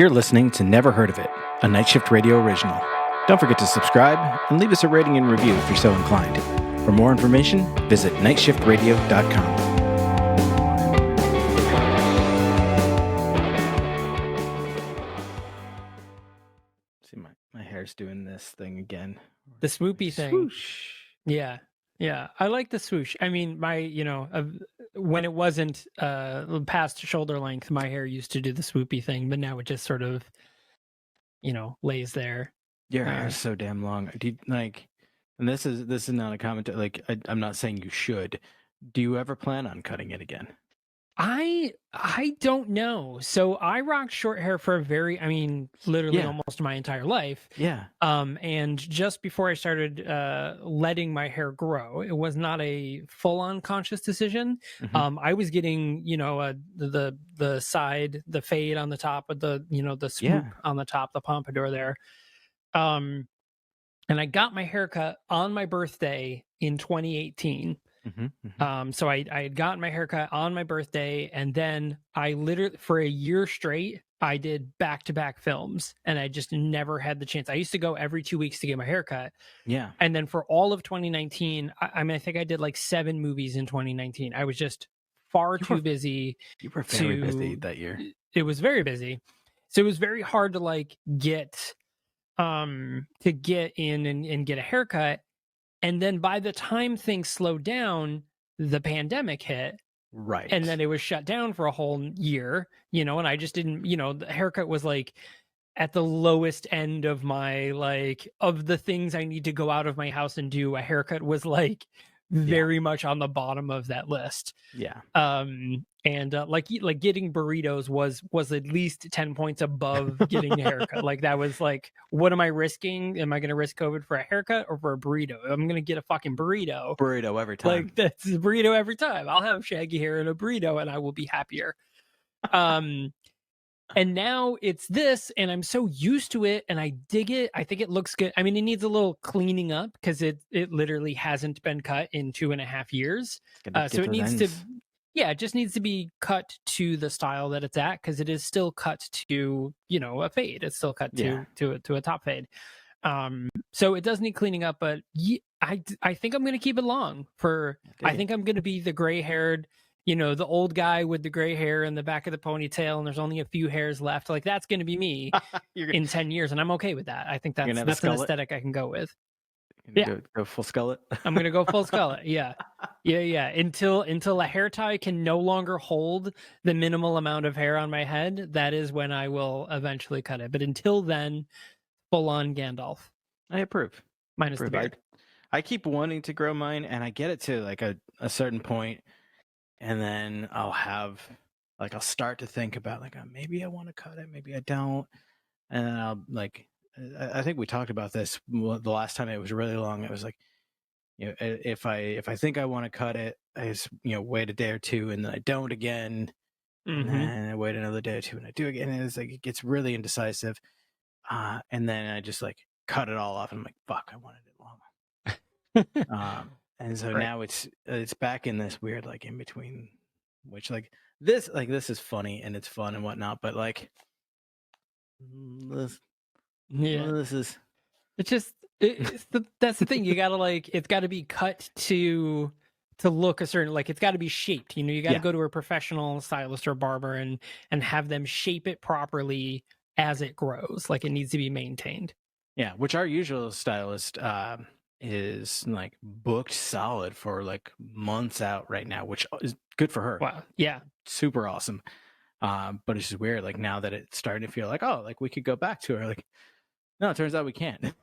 You're listening to Never Heard of It, a Night Shift Radio original. Don't forget to subscribe and leave us a rating and review if you're so inclined. For more information, visit nightshiftradio.com. See, my hair's doing this thing again. The swoopy thing. Swoosh. Yeah. I like the swoosh. I mean, when it wasn't past shoulder length, my hair used to do the swoopy thing, but now it just sort of, lays there. Your hair is so damn long. Do you, and this is not a comment. I'm not saying you should. Do you ever plan on cutting it again? I don't know. So I rocked short hair for literally almost my entire life. Yeah. And just before I started letting my hair grow, it was not a full-on conscious decision. Mm-hmm. I was getting, the side, the fade on the top of the swoop on the top, the pompadour there. And I got my haircut on my birthday in 2018. So I had gotten my haircut on my birthday, and then I literally for a year straight I did back-to-back films, and I just never had the chance. I used to go every 2 weeks to get my haircut. Yeah. And then for all of 2019, I think I did like 7 movies in 2019. I was just far too busy. You were very busy that year. It was very busy. So it was very hard to get in and get a haircut. And then by the time things slowed down, the pandemic hit. Right. And then it was shut down for a whole year, and I just didn't, the haircut was at the lowest end of my, of the things I need to go out of my house and do, a haircut was very much on the bottom of that list. Yeah. And getting burritos was at least 10 points above getting a haircut. That was what am I risking? Am I going to risk COVID for a haircut or for a burrito? I'm going to get a fucking burrito. Burrito every time. That's a burrito every time. I'll have shaggy hair and a burrito and I will be happier. And now it's this, and I'm so used to it, and I dig it. I think it looks good. I mean, it needs a little cleaning up because it literally hasn't been cut in 2.5 years. So it needs to, it just needs to be cut to the style that it's at, because it is still cut to, a fade. It's still cut to a top fade. So it does need cleaning up, but I think I'm going to keep it long I think I'm going to be the gray haired, the old guy with the gray hair in the back of the ponytail, and there's only a few hairs left. That's going to be me in 10 years, and I'm okay with that. I think that's an aesthetic I can go with. Go full skullet. I'm going to go full skullet. Yeah. Until a hair tie can no longer hold the minimal amount of hair on my head, that is when I will eventually cut it. But until then, full on Gandalf. I approve. Minus the beard. I keep wanting to grow mine, and I get it to a certain point. And then I'll have, I'll start to think about, maybe I want to cut it, maybe I don't. And then I'll, I think we talked about this the last time it was really long. It was if I think I want to cut it, I just, wait a day or two, and then I don't again. Mm-hmm. And then I wait another day or two, and I do again. And it's it gets really indecisive. And then I just, cut it all off, and I'm like, fuck, I wanted it long. And so now it's back in this weird in between, which this is funny and it's fun and whatnot, but this is that's the thing. You gotta it's got to be cut to look a certain, it's got to be shaped. You got to go to a professional stylist or barber and have them shape it properly as it grows. It needs to be maintained. Yeah, which our usual stylist is booked solid for months out right now, which is good for her. Wow. Yeah. Super awesome. But it's just weird, now that it's starting to feel we could go back to her. No, it turns out we can't.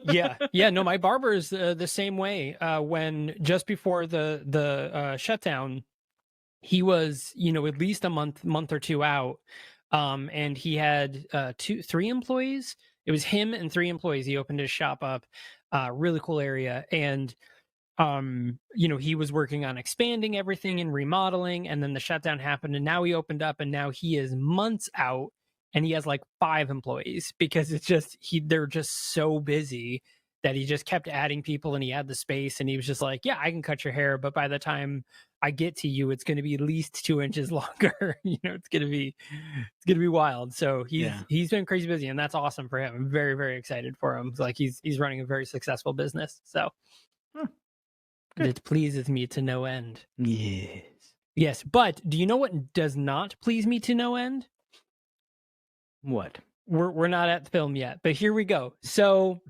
Yeah. No, my barber is the same way. When just before the shutdown, he was, at least a month or two out. And he had 3 employees. It was him and 3 employees. He opened his shop up. Really cool area. And, he was working on expanding everything and remodeling, and then the shutdown happened, and now he opened up, and now he is months out, and he has 5 employees because it's just, they're just so busy that he just kept adding people and he had the space and he was just like, yeah, I can cut your hair, but by the time I get to you, it's going to be at least 2 inches longer. It's going to be wild. So he's been crazy busy, and that's awesome for him. I'm very, very excited for him. It's like he's running a very successful business. So it pleases me to no end. Yes. But do you know what does not please me to no end? What? We're not at the film yet, but here we go. So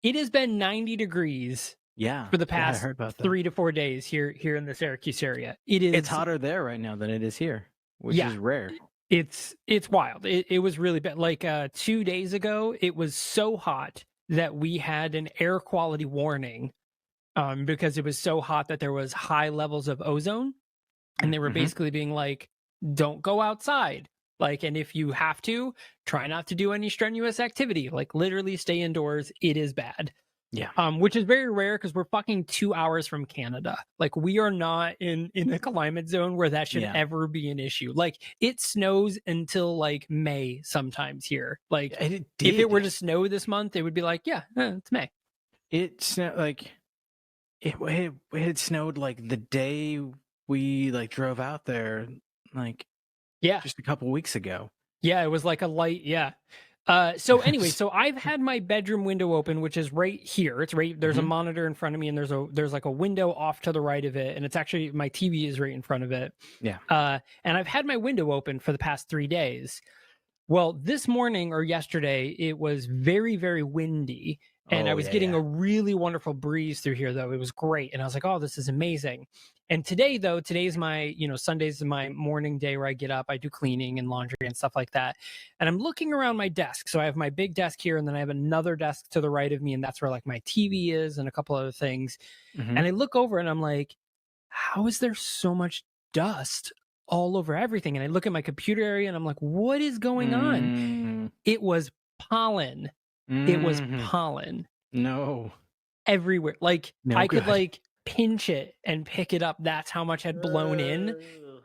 it has been 90 degrees for the past 3 to 4 days here in the Syracuse area. It's hotter there right now than it is here, which is rare. It's wild. It was really bad. Like 2 days ago, it was so hot that we had an air quality warning because it was so hot that there was high levels of ozone, and they were basically being like, don't go outside. Like, and if you have to, try not to do any strenuous activity. Like, literally stay indoors. It is bad. Yeah. Which is very rare because we're fucking 2 hours from Canada. Like, we are not in a climate zone where that should ever be an issue. Like, it snows until like May sometimes here. Like, if it were to snow this month, it would be like, it's May. It snowed like it had snowed like the day we like drove out there, like just a couple weeks ago. Yeah, it was like a light. So anyway, so I've had my bedroom window open, which is right here. It's right there's a monitor in front of me, and there's like a window off to the right of it, and it's actually my TV is right in front of it. Yeah. And I've had my window open for the past 3 days. Well, this morning or yesterday, it was very, very windy, and I was getting a really wonderful breeze through here, though. It was great, and I was like, oh, this is amazing. And today, though, today's my, Sunday's my morning day where I get up, I do cleaning and laundry and stuff like that. And I'm looking around my desk. So I have my big desk here, and then I have another desk to the right of me, and that's where like my TV is and a couple other things. And I look over and I'm like, how is there so much dust all over everything? And I look at my computer area and I'm like, what is going on? It was pollen. It was pollen. No. Everywhere. Like I could like pinch it and pick it up. That's how much had blown in.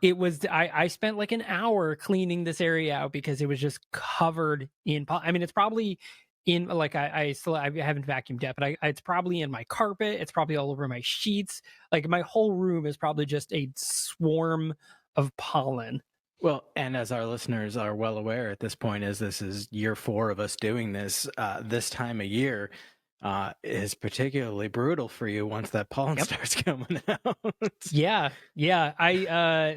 It was I spent like an hour cleaning this area out because it was just covered in pollen. I mean, it's probably in like I haven't vacuumed yet, but it's probably in my carpet. It's probably all over my sheets. Like my whole room is probably just a swarm of pollen. Well, and as our listeners are well aware at this point, as this is year 4 of us doing this, this time of year is particularly brutal for you once that pollen starts coming out. Yeah.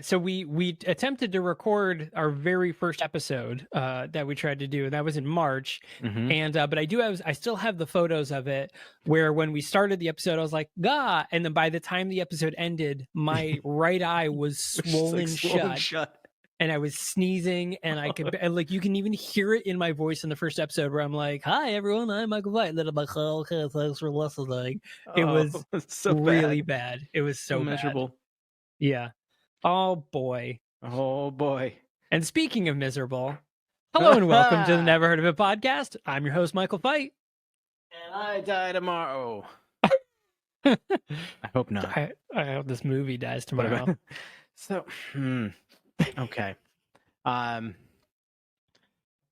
So we attempted to record our very first episode that we tried to do, and that was in March. And but I still have the photos of it where when we started the episode, I was like, "Gah!" And then by the time the episode ended, my right eye was swollen shut. And I was sneezing, and I could like you can even hear it in my voice in the first episode where I'm like, "Hi everyone, I'm Michael White." Little okay, thanks for listening. It was so really bad. It was so miserable. Bad. Yeah. Oh boy. And speaking of miserable, hello and welcome to the Never Heard of It podcast. I'm your host, Michael Fight. And I die tomorrow. I hope not. I hope this movie dies tomorrow. So. Okay.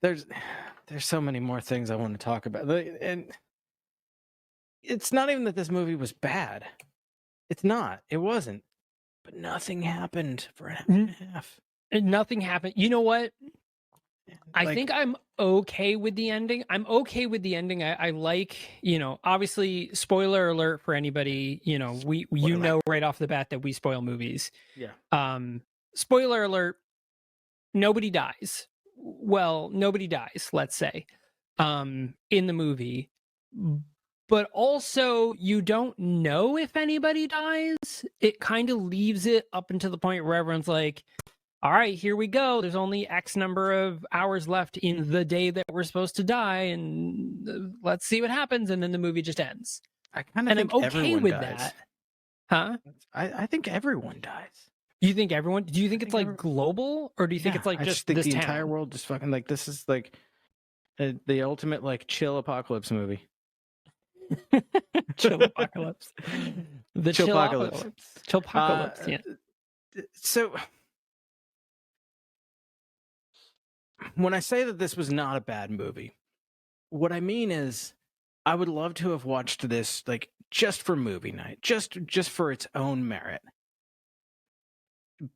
There's so many more things I want to talk about. And it's not even that this movie was bad. It's not. It wasn't. But nothing happened for an hour and a half. And nothing happened. You know what? I think I'm okay with the ending. I like, obviously, spoiler alert for anybody, we know right off the bat that we spoil movies. Yeah. Spoiler alert, nobody dies. Well, nobody dies, let's say, in the movie. But also, you don't know if anybody dies. It kind of leaves it up until the point where everyone's like, all right, here we go. There's only X number of hours left in the day that we're supposed to die, and let's see what happens. And then the movie just ends. I'm okay with that. Huh? I think everyone dies. You think everyone? Do you think it's like global, or do you think it's like just think this the town? Entire world just fucking like this is like the ultimate like chill apocalypse movie. Chill apocalypse. The chill apocalypse. Chill apocalypse. Yeah. So when I say that this was not a bad movie, what I mean is I would love to have watched this like just for movie night, just for its own merit.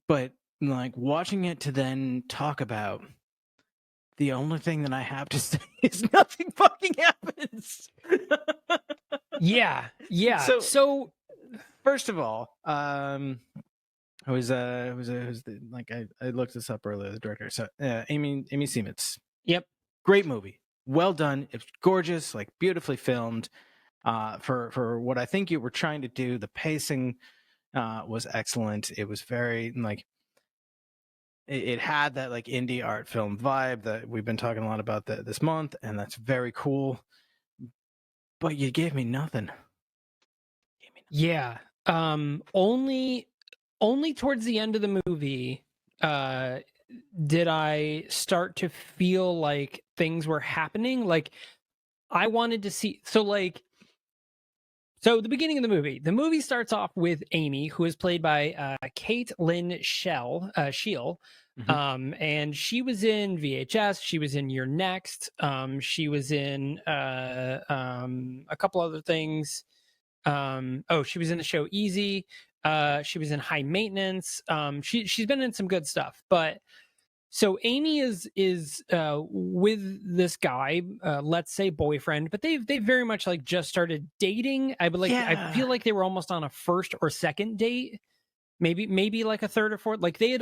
But like watching it to then talk about, the only thing that I have to say is nothing fucking happens. Yeah. So first of all, who's the, like I looked this up earlier, the director. So Amy Seimetz. Yep. Great movie. Well done. It's gorgeous, like beautifully filmed. For what I think you were trying to do, the pacing was excellent. It was very like it had that like indie art film vibe that we've been talking a lot about this month, and that's very cool. But you gave me nothing. Yeah. Only towards the end of the movie did I start to feel like things were happening. Like I wanted to see, so the beginning of the movie starts off with Amy, who is played by Kate Lynn Schell, and she was in VHS, she was in You're Next, she was in a couple other things. She was in the show Easy. She was in High Maintenance. She's been in some good stuff. But so Amy is with this guy, let's say boyfriend, but they very much like just started dating. I feel like they were almost on a first or second date. Maybe like a third or fourth. Like they're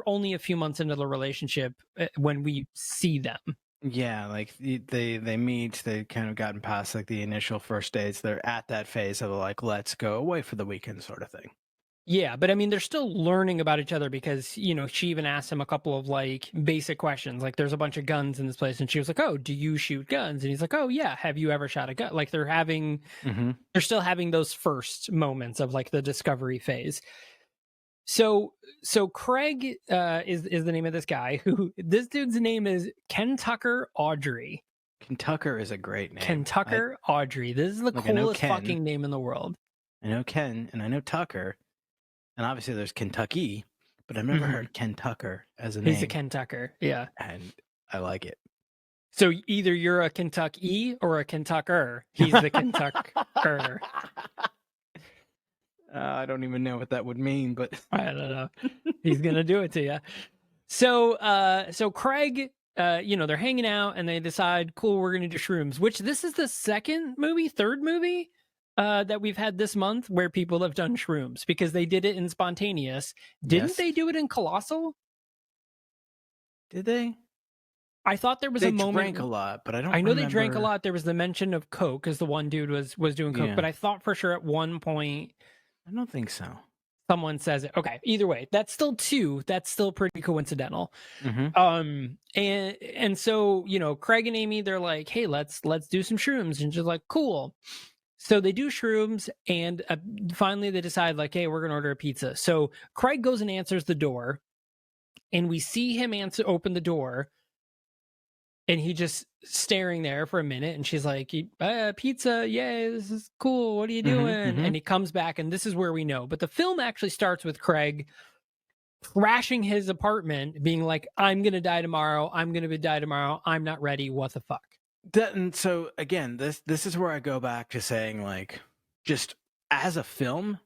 only a few months into the relationship when we see them. Yeah, like they meet, they kind of gotten past like the initial first dates. They're at that phase of like, let's go away for the weekend sort of thing. Yeah, but I mean, they're still learning about each other because, you know, she even asked him a couple of like basic questions. Like, there's a bunch of guns in this place. And she was like, oh, do you shoot guns? And he's like, oh, yeah. Have you ever shot a gun? Like, they're still having those first moments of like the discovery phase. So Craig is the name of this guy this dude's name is Ken Tucker Audrey. Ken Tucker is a great name. Ken Tucker Audrey. This is the coolest fucking name in the world. I know Ken and I know Tucker. And obviously there's Kentucky, but I've never heard Ken Tucker as a name. He's a Ken Tucker, yeah. And I like it. So either you're a Kentucky or a Kentucker. He's the Kentucker. I don't even know what that would mean, but I don't know. He's gonna do it to you. So Craig, they're hanging out and they decide, cool, we're gonna do shrooms. Which this is the third movie that we've had this month where people have done shrooms, because they did it in Spontaneous. Didn't they do it in Colossal? Did they? I thought there was a moment. They drank a lot, but I know remember. They drank a lot. There was the mention of Coke, because the one dude was doing Coke, but I thought for sure at one point. I don't think so. Someone says it. Okay. Either way, that's still two. That's still pretty coincidental. And so, you know, Craig and Amy, they're like, hey, let's do some shrooms. And she's like, cool. So they do shrooms, and finally they decide like, hey, we're going to order a pizza. So Craig goes and answers the door, and we see him open the door, and he just staring there for a minute, and she's like, pizza, yay, this is cool, what are you doing? And he comes back, and this is where we know. But the film actually starts with Craig crashing his apartment, being like, I'm going to die tomorrow, I'm not ready, what the fuck? And so again, this is where I go back to saying, like, just as a film,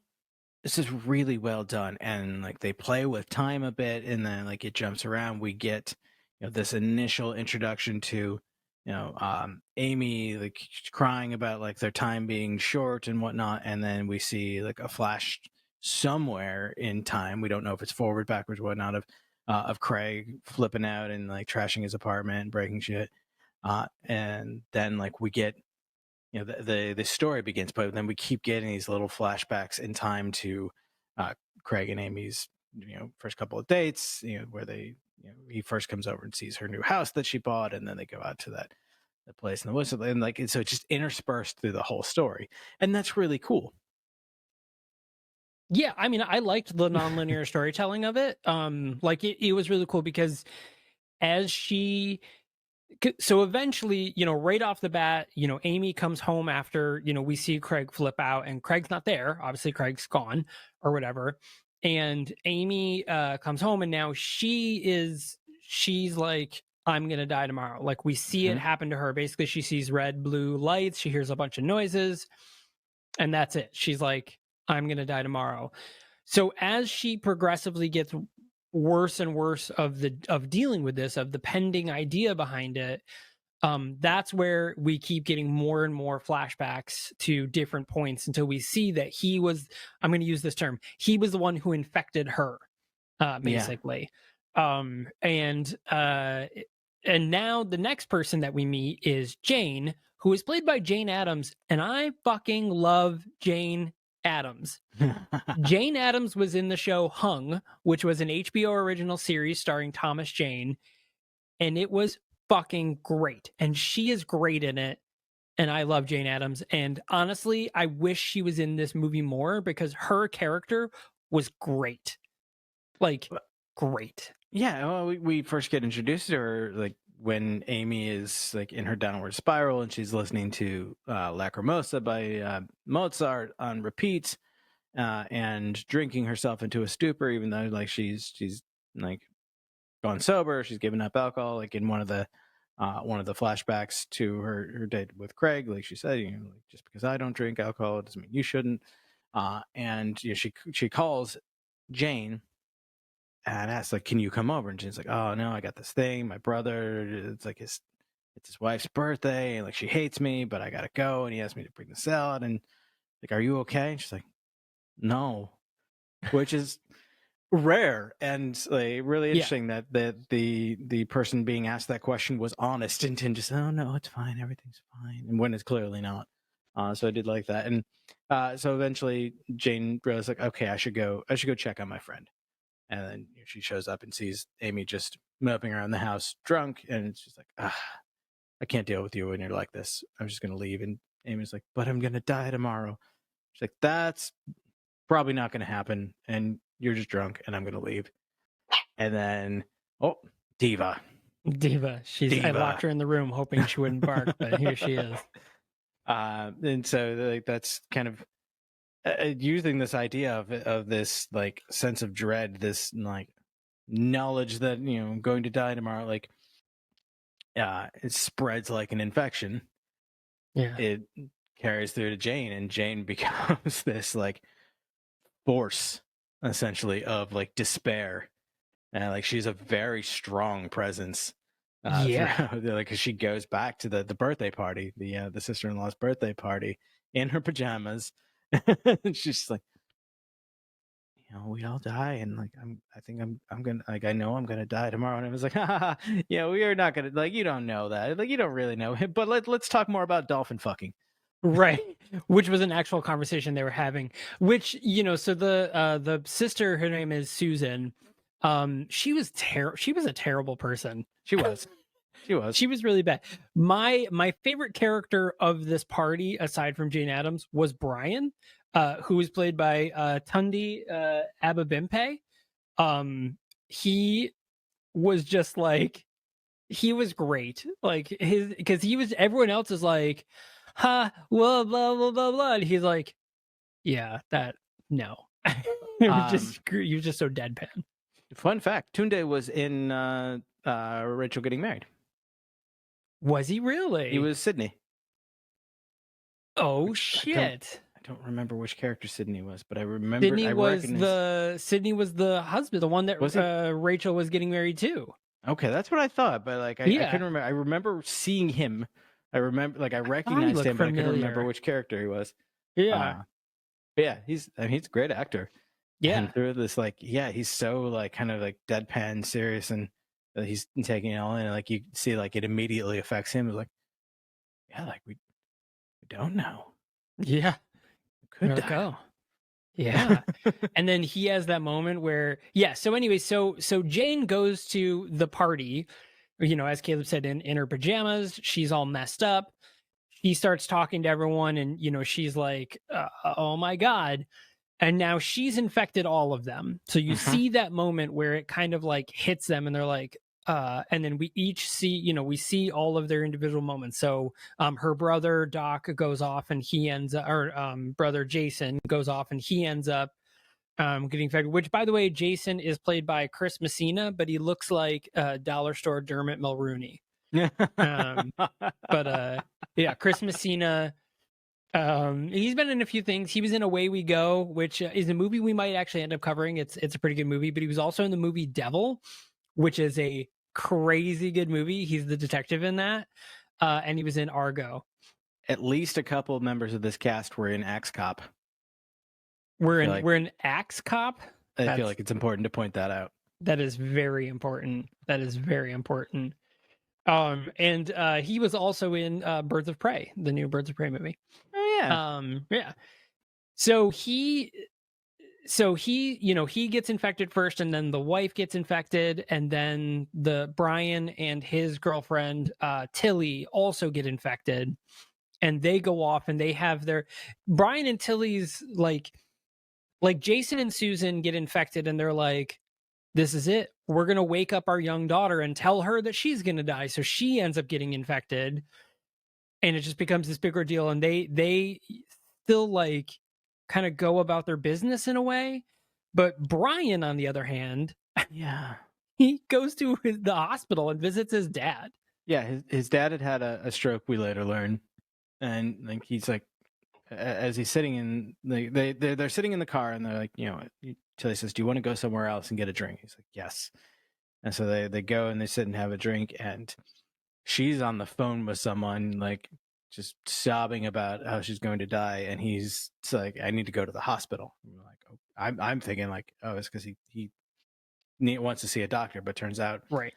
this is really well done, and like they play with time a bit, and then like it jumps around. We get, you know, this initial introduction to, you know, Amy like crying about like their time being short and whatnot, and then we see like a flash somewhere in time. We don't know if it's forward, backwards, whatnot, of Craig flipping out and like trashing his apartment and breaking shit. And then like we get, you know, the story begins, but then we keep getting these little flashbacks in time to Craig and Amy's, you know, first couple of dates, you know, where they, you know, he first comes over and sees her new house that she bought, and then they go out to the place in the woods, and like, so it's just interspersed through the whole story, and that's really cool. Yeah, I mean, I liked the nonlinear storytelling of it. Like it was really cool, because so eventually, you know, right off the bat, you know, Amy comes home after, you know, we see Craig flip out, and Craig's not there. Obviously, Craig's gone or whatever. And Amy comes home, and now she's like, I'm going to die tomorrow. Like, we see it happen to her. Basically, she sees red, blue lights. She hears a bunch of noises, and that's it. She's like, I'm going to die tomorrow. So as she progressively gets worse and worse of dealing with this, of the pending idea behind it, that's where we keep getting more and more flashbacks to different points until we see that he was, I'm going to use this term, he was the one who infected her, basically. And now the next person that we meet is Jane, who is played by Jane Addams, and I fucking love Jane Addams. Jane Addams was in the show Hung, which was an HBO original series starring Thomas Jane, and it was fucking great. And she is great in it, and I love Jane Addams. And honestly, I wish she was in this movie more because her character was great. Like, great. Yeah, well, we first get introduced to her like when Amy is like in her downward spiral and she's listening to Lacrimosa by Mozart on repeat, and drinking herself into a stupor, even though like she's like gone sober, she's given up alcohol. Like in one of the flashbacks to her date with Craig, like she said, you know, like, just because I don't drink alcohol doesn't mean you shouldn't. And you know, she calls Jane and asks like, "Can you come over?" And Jane's like, "Oh no, I got this thing. My brother, it's his wife's birthday, and like she hates me, but I gotta go. And he asked me to bring the salad. And like, are you okay?" And she's like, "No," which is rare and like really interesting that the person being asked that question was honest and didn't just, "Oh no, it's fine, everything's fine," and when it's clearly not. So I did like that. And so eventually Jane realized like, okay, I should go check on my friend. And then she shows up and sees Amy just moping around the house drunk, and it's just like, I can't deal with you when you're like this. I'm just gonna leave. And Amy's like, "But I'm gonna die tomorrow." She's like, "That's probably not gonna happen, and you're just drunk, and I'm gonna leave." And then, Diva. I locked her in the room hoping she wouldn't bark, but here she is. And so like that's kind of using this idea of this like sense of dread, this like knowledge that, you know, I'm going to die tomorrow, like it spreads like an infection. Yeah, it carries through to Jane, and Jane becomes this like force essentially of like despair, and like she's a very strong presence. Like, 'cause she goes back to the birthday party, the sister-in-law's birthday party, in her pajamas. And she's just like, you know, we all die, and like I think I'm gonna, like, I know I'm gonna die tomorrow. And I was like, yeah, we are not gonna, like, you don't know that, like, you don't really know him, but let's talk more about dolphin fucking. Right, which was an actual conversation they were having, which, you know, so the sister, her name is Susan. She was a terrible person. She was Really bad. My favorite character of this party, aside from Jane Addams, was Brian, who was played by Tunde Ababimpe. He was just like, he was great. Like because everyone else is like, ha, blah blah blah blah blah, and he's like, yeah, that no. It was he was just so deadpan. Fun fact: Tunde was in Rachel Getting Married. Was he really? He was Sydney. Oh shit! I don't remember which character Sydney was, but I remember Sydney was the husband, the one that Rachel was getting married to. Okay, that's what I thought, but like I couldn't remember. I remember seeing him. I recognized him, but I couldn't remember which character he was. Yeah. Yeah, he's a great actor. Yeah. And through this, like, yeah, he's so like kind of like deadpan serious, and he's taking it all in, and like you see like it immediately affects him. It's like, yeah, like we don't know. Yeah. Could die. Yeah. And then he has that moment where, so anyway, so Jane goes to the party, you know, as Caleb said, in her pajamas. She's all messed up. She starts talking to everyone, and, you know, she's like, oh my God. And now she's infected all of them. So you see that moment where it kind of like hits them, and they're like, and then we each see, you know, we see all of their individual moments. So her brother Doc goes off, and he ends up, or brother Jason goes off, and he ends up getting infected. Which, by the way, Jason is played by Chris Messina, but he looks like dollar store Dermot Mulrooney. Yeah, Chris Messina. He's been in a few things. He was in Away We Go, which is a movie we might actually end up covering. It's a pretty good movie, but he was also in the movie Devil, which is a crazy good movie. He's the detective in that. And he was in Argo. At least a couple of members of this cast were in Axe Cop. We're in Axe Cop. I feel like it's important to point that out. That is very important. That is very important. And he was also in Birds of Prey, the new Birds of Prey movie. Oh yeah. Yeah. So he he gets infected first, and then the wife gets infected, and then the Brian and his girlfriend Tilly also get infected, and they go off and they have their Brian and Tilly's like Jason and Susan get infected, and they're like, this is it. We're going to wake up our young daughter and tell her that she's going to die. So she ends up getting infected, and it just becomes this big ordeal. And they still like kind of go about their business in a way. But Brian, on the other hand, yeah, he goes to the hospital and visits his dad. Yeah, his dad had a stroke, we later learn. And like he's like, as he's sitting in they're sitting in the car, and they're like, Tilly says, do you want to go somewhere else and get a drink? He's like, yes. And so they go and they sit and have a drink, and she's on the phone with someone, like just sobbing about how she's going to die, and he's like, I need to go to the hospital. And we're like, oh, I'm thinking like, oh, it's because he wants to see a doctor, but turns out right,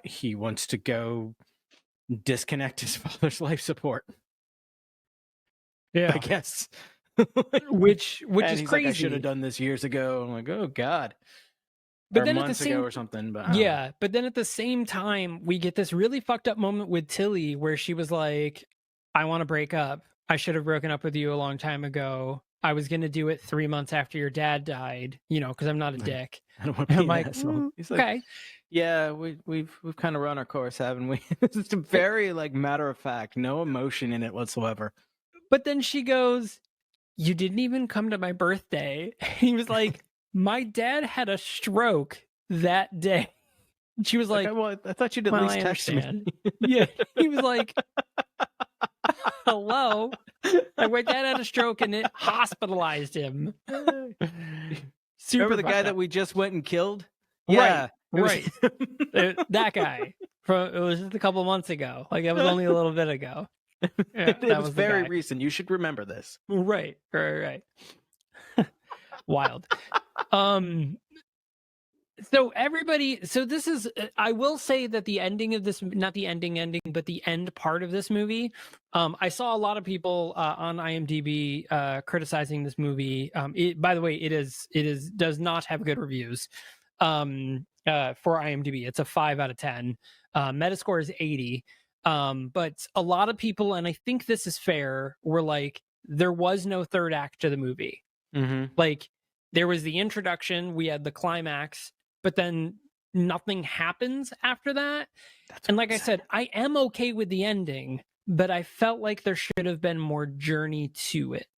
he wants to go disconnect his father's life support. Yeah, I guess. which is crazy. Like, I should have done this years ago. I'm like, oh god. But or then months ago or something. But yeah, but then at the same time, we get this really fucked up moment with Tilly where she was like, I want to break up. I should have broken up with you a long time ago. I was going to do it 3 months after your dad died, because I'm not a dick. I don't want to be an asshole. He's like, okay. Yeah, we've kind of run our course, haven't we? It's very like matter of fact, no emotion in it whatsoever. But then she goes, you didn't even come to my birthday. He was like, my dad had a stroke that day. She was like, I thought you'd at least text me. Yeah. He was like, hello. Like, my dad had a stroke and it hospitalized him. Remember the guy that we just went and killed? Yeah. Right. That guy. It was just a couple months ago. Like, it was only a little bit ago. Yeah, it was very recent. You should remember this. Right. Wild. So this is, I will say that the ending of this, not the ending, but the end part of this movie, I saw a lot of people on IMDb criticizing this movie. By the way, it does not have good reviews for IMDb. It's a 5 out of 10. Metascore is 80. But a lot of people, and I think this is fair, were like, there was no third act to the movie. Mm-hmm. Like, there was the introduction, we had the climax, but then nothing happens after that. And like I said, I am okay with the ending, but I felt like there should have been more journey to it.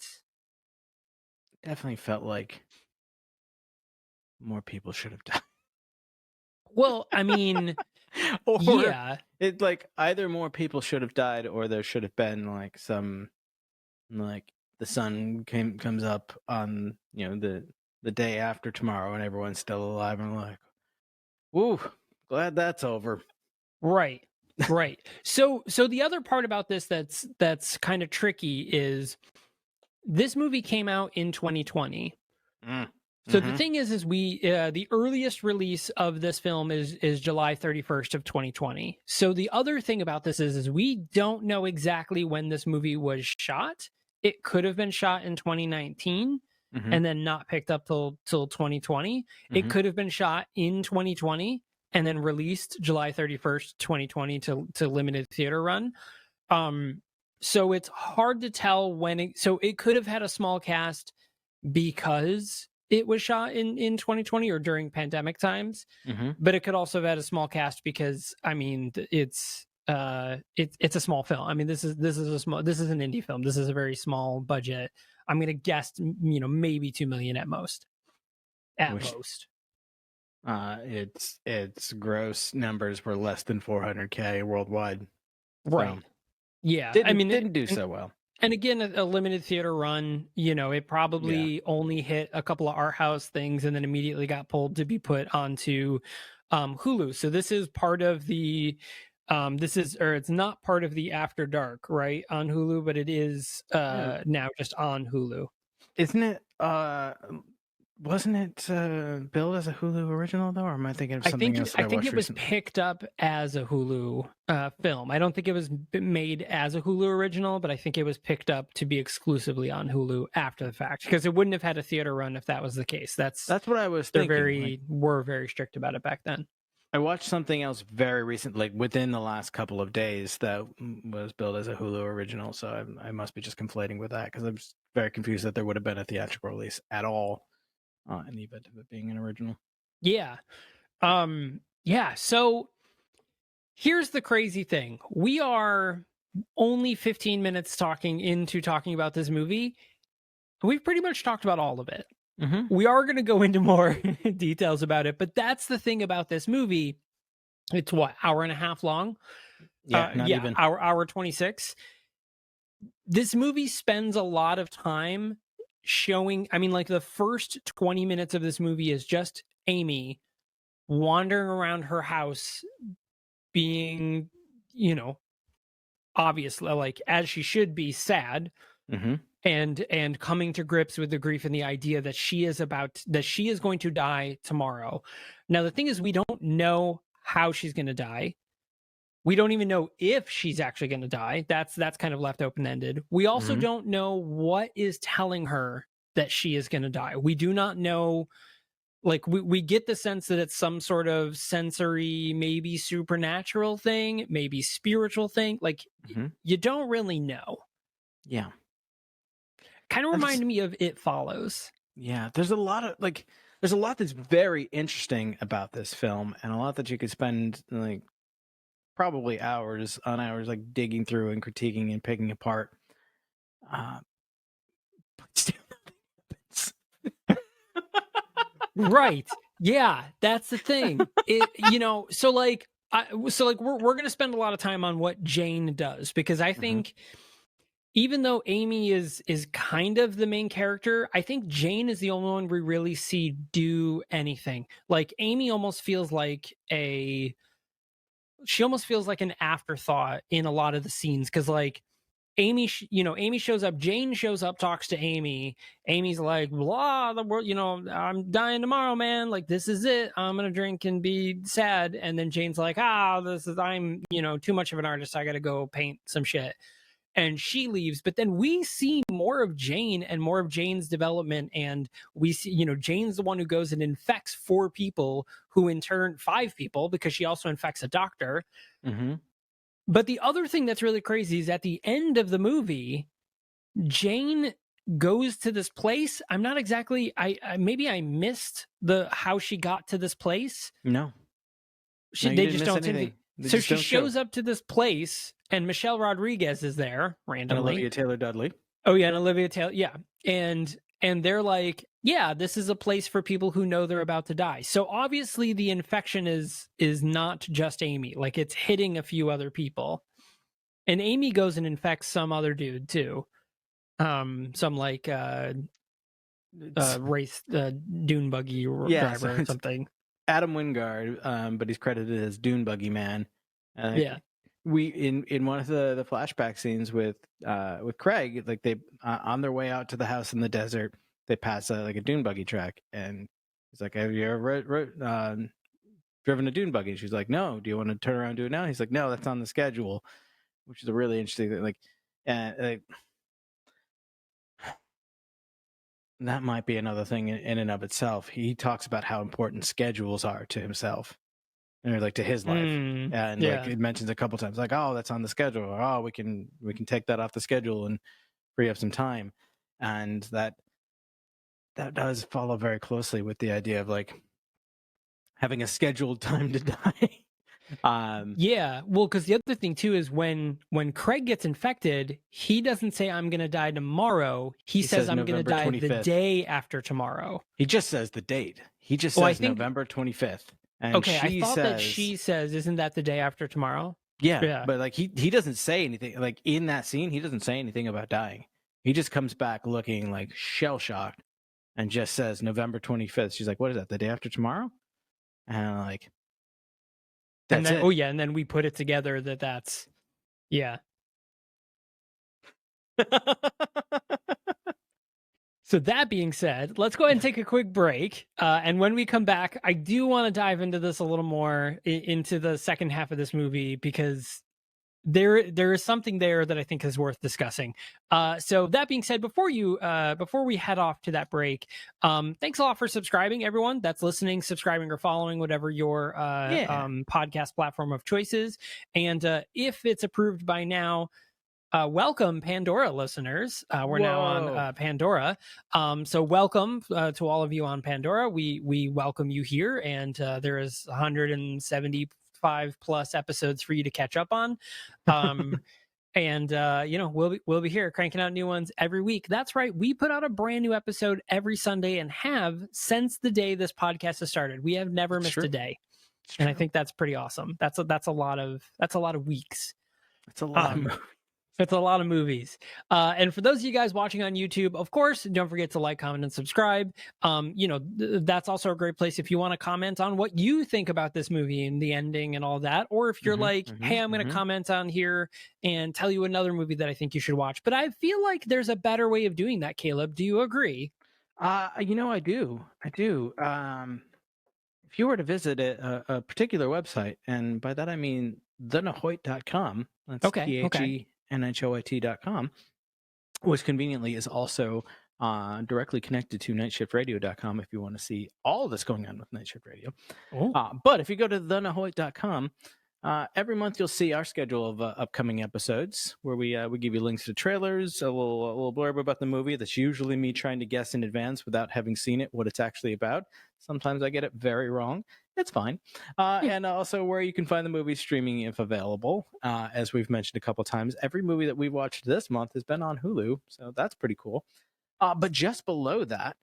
Definitely felt like more people should have died. Well, I mean, yeah. It like either more people should have died, or there should have been like some, like the sun comes up on the day after tomorrow and everyone's still alive, and we're like, woo, glad that's over. Right. So the other part about this that's kind of tricky is this movie came out in 2020. So the thing is we the earliest release of this film is July 31st of 2020. So the other thing about this is we don't know exactly when this movie was shot. It could have been shot in 2019 and then not picked up till 2020. It could have been shot in 2020 and then released July 31st, 2020 to limited theater run. So it's hard to tell when so it could have had a small cast because it was shot in 2020 or during pandemic times, but it could also have had a small cast because, I mean, it's a small film. I mean, this is an indie film. This is a very small budget. I'm going to guess, maybe $2 million at most. at most. Its gross numbers were less than 400K worldwide. Right. So yeah. didn't do so well. And again, a limited theater run, it probably only hit a couple of art house things and then immediately got pulled to be put onto Hulu. So this is part of the it's not part of the After Dark, right, on Hulu, but it is now just on Hulu. Isn't it wasn't it billed as a Hulu original though, or am I thinking of something else? I think it was picked up as a Hulu film. I don't think it was made as a Hulu original, but I think it was picked up to be exclusively on Hulu after the fact, because it wouldn't have had a theater run if that was the case. That's what I was thinking. Were very strict about it back then. I watched something else very recent, like within the last couple of days, that was billed as a Hulu original. So I must be just conflating with that, because I'm very confused that there would have been a theatrical release at all in the event of it being an original. Yeah. So here's the crazy thing. We are only 15 minutes talking about this movie. We've pretty much talked about all of it. Mm-hmm. We are going to go into more details about it, but that's the thing about this movie. It's what, hour and a half long? Yeah, even. Hour 26. This movie spends a lot of time showing, like the first 20 minutes of this movie is just Amy wandering around her house being, obviously, like, as she should be, sad. Mm-hmm. And coming to grips with the grief and the idea that she is going to die tomorrow. Now, the thing is, we don't know how she's going to die. We don't even know if she's actually going to die. That's kind of left open-ended. We also don't know what is telling her that she is going to die. We do not know. Like, we get the sense that it's some sort of sensory, maybe supernatural thing, maybe spiritual thing. Like, you don't really know. Yeah. Kind of reminded me of It Follows. Yeah, there's a lot that's very interesting about this film, and a lot that you could spend like probably hours on hours like digging through and critiquing and picking apart. But still right. Yeah, that's the thing. We're going to spend a lot of time on what Jane does, because I think even though Amy is kind of the main character, I think Jane is the only one we really see do anything. Like, Amy almost feels like an afterthought in a lot of the scenes, because like Amy shows up, Jane shows up, talks to Amy. Amy's like, blah, the world, I'm dying tomorrow, man. Like, this is it. I'm gonna drink and be sad. And then Jane's like, I'm too much of an artist. I gotta go paint some shit. And she leaves, but then we see more of Jane and more of Jane's development, and we see, Jane's the one who goes and infects 4 people, who in turn 5 people, because she also infects a doctor. But the other thing that's really crazy is at the end of the movie, Jane goes to this place. I'm not exactly, maybe I missed how she got to this place. No. They just don't. So she shows up to this place, and Michelle Rodriguez is there randomly. And Olivia Taylor-Dudley. Oh yeah, and Olivia Taylor. Yeah, and they're like, yeah, this is a place for people who know they're about to die. So obviously the infection is not just Amy. Like, it's hitting a few other people, and Amy goes and infects some other dude too. Some like race dune buggy driver or something. Adam Wingard, but he's credited as Dune Buggy Man. We in one of the flashback scenes with Craig, like they on their way out to the house in the desert, they pass like a dune buggy track, and he's like, "Have you ever driven a dune buggy?" She's like, "No. Do you want to turn around and do it now?" He's like, "No, that's on the schedule," which is a really interesting thing. Like, that might be another thing in and of itself. He talks about how important schedules are to himself, or like to his life, and like it mentions a couple times, like, "Oh, that's on the schedule," or, "Oh, we can take that off the schedule and free up some time," and that does follow very closely with the idea of like having a scheduled time to die. Yeah, well, because the other thing too is when Craig gets infected, he doesn't say I'm gonna die tomorrow. He says I'm gonna die 25th. the day after tomorrow. He just says the date. He just says November 25th. And okay, I thought says, that she says, isn't that the day after tomorrow? Yeah, but like he doesn't say anything. Like in that scene, he doesn't say anything about dying. He just comes back looking like shell shocked and just says November 25th. She's like, "What is that? The day after tomorrow?" And I'm like, "That's it." Oh yeah, and then we put it together that's yeah. So that being said, let's go ahead and take a quick break. And when we come back, I do want to dive into this a little more into the second half of this movie because there is something there that I think is worth discussing. So that being said, before we head off to that break, thanks a lot for subscribing, everyone that's listening, subscribing, or following whatever your podcast platform of choice is. And if it's approved by now, welcome Pandora listeners. We're now on Pandora. So welcome to all of you on Pandora. We welcome you here, and there is 175 plus episodes for you to catch up on. And we'll be here cranking out new ones every week. That's right. We put out a brand new episode every Sunday and have since the day this podcast has started. We have never missed a day. And I think that's pretty awesome. That's a lot of weeks. It's a lot of It's a lot of movies. And for those of you guys watching on YouTube, of course, don't forget to like, comment, and subscribe. That's also a great place if you want to comment on what you think about this movie and the ending and all that. Or if you're hey, I'm going to comment on here and tell you another movie that I think you should watch. But I feel like there's a better way of doing that, Caleb. Do you agree? I do. If you were to visit a particular website, and by that I mean thenahoit.com, that's THENHOIT.com, which conveniently is also directly connected to nightshiftradio.com if you want to see all that's going on with Night Shift Radio. But if you go to thenahoit.com, every month you'll see our schedule of upcoming episodes where we give you links to trailers, a little blurb about the movie. That's usually me trying to guess in advance without having seen it what it's actually about. Sometimes I get it very wrong. It's fine. And also where you can find the movie streaming if available. As we've mentioned a couple times, every movie that we've watched this month has been on Hulu, so that's pretty cool. But just below that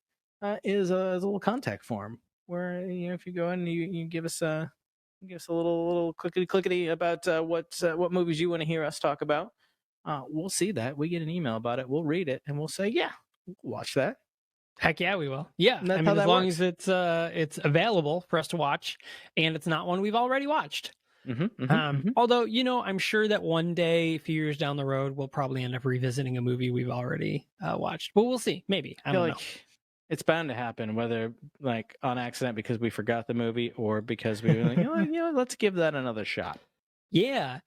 is a little contact form where if you go in, you give us a little clickety about what movies you want to hear us talk about. We'll see that. We get an email about it. We'll read it and we'll say, yeah, we'll watch that. Heck yeah, we will. Yeah, I mean, as long as it's available for us to watch, and it's not one we've already watched. Although, I'm sure that one day, a few years down the road, we'll probably end up revisiting a movie we've already watched. But we'll see. Maybe. I don't know. It's bound to happen, whether like on accident because we forgot the movie or because we were like, let's give that another shot. Yeah.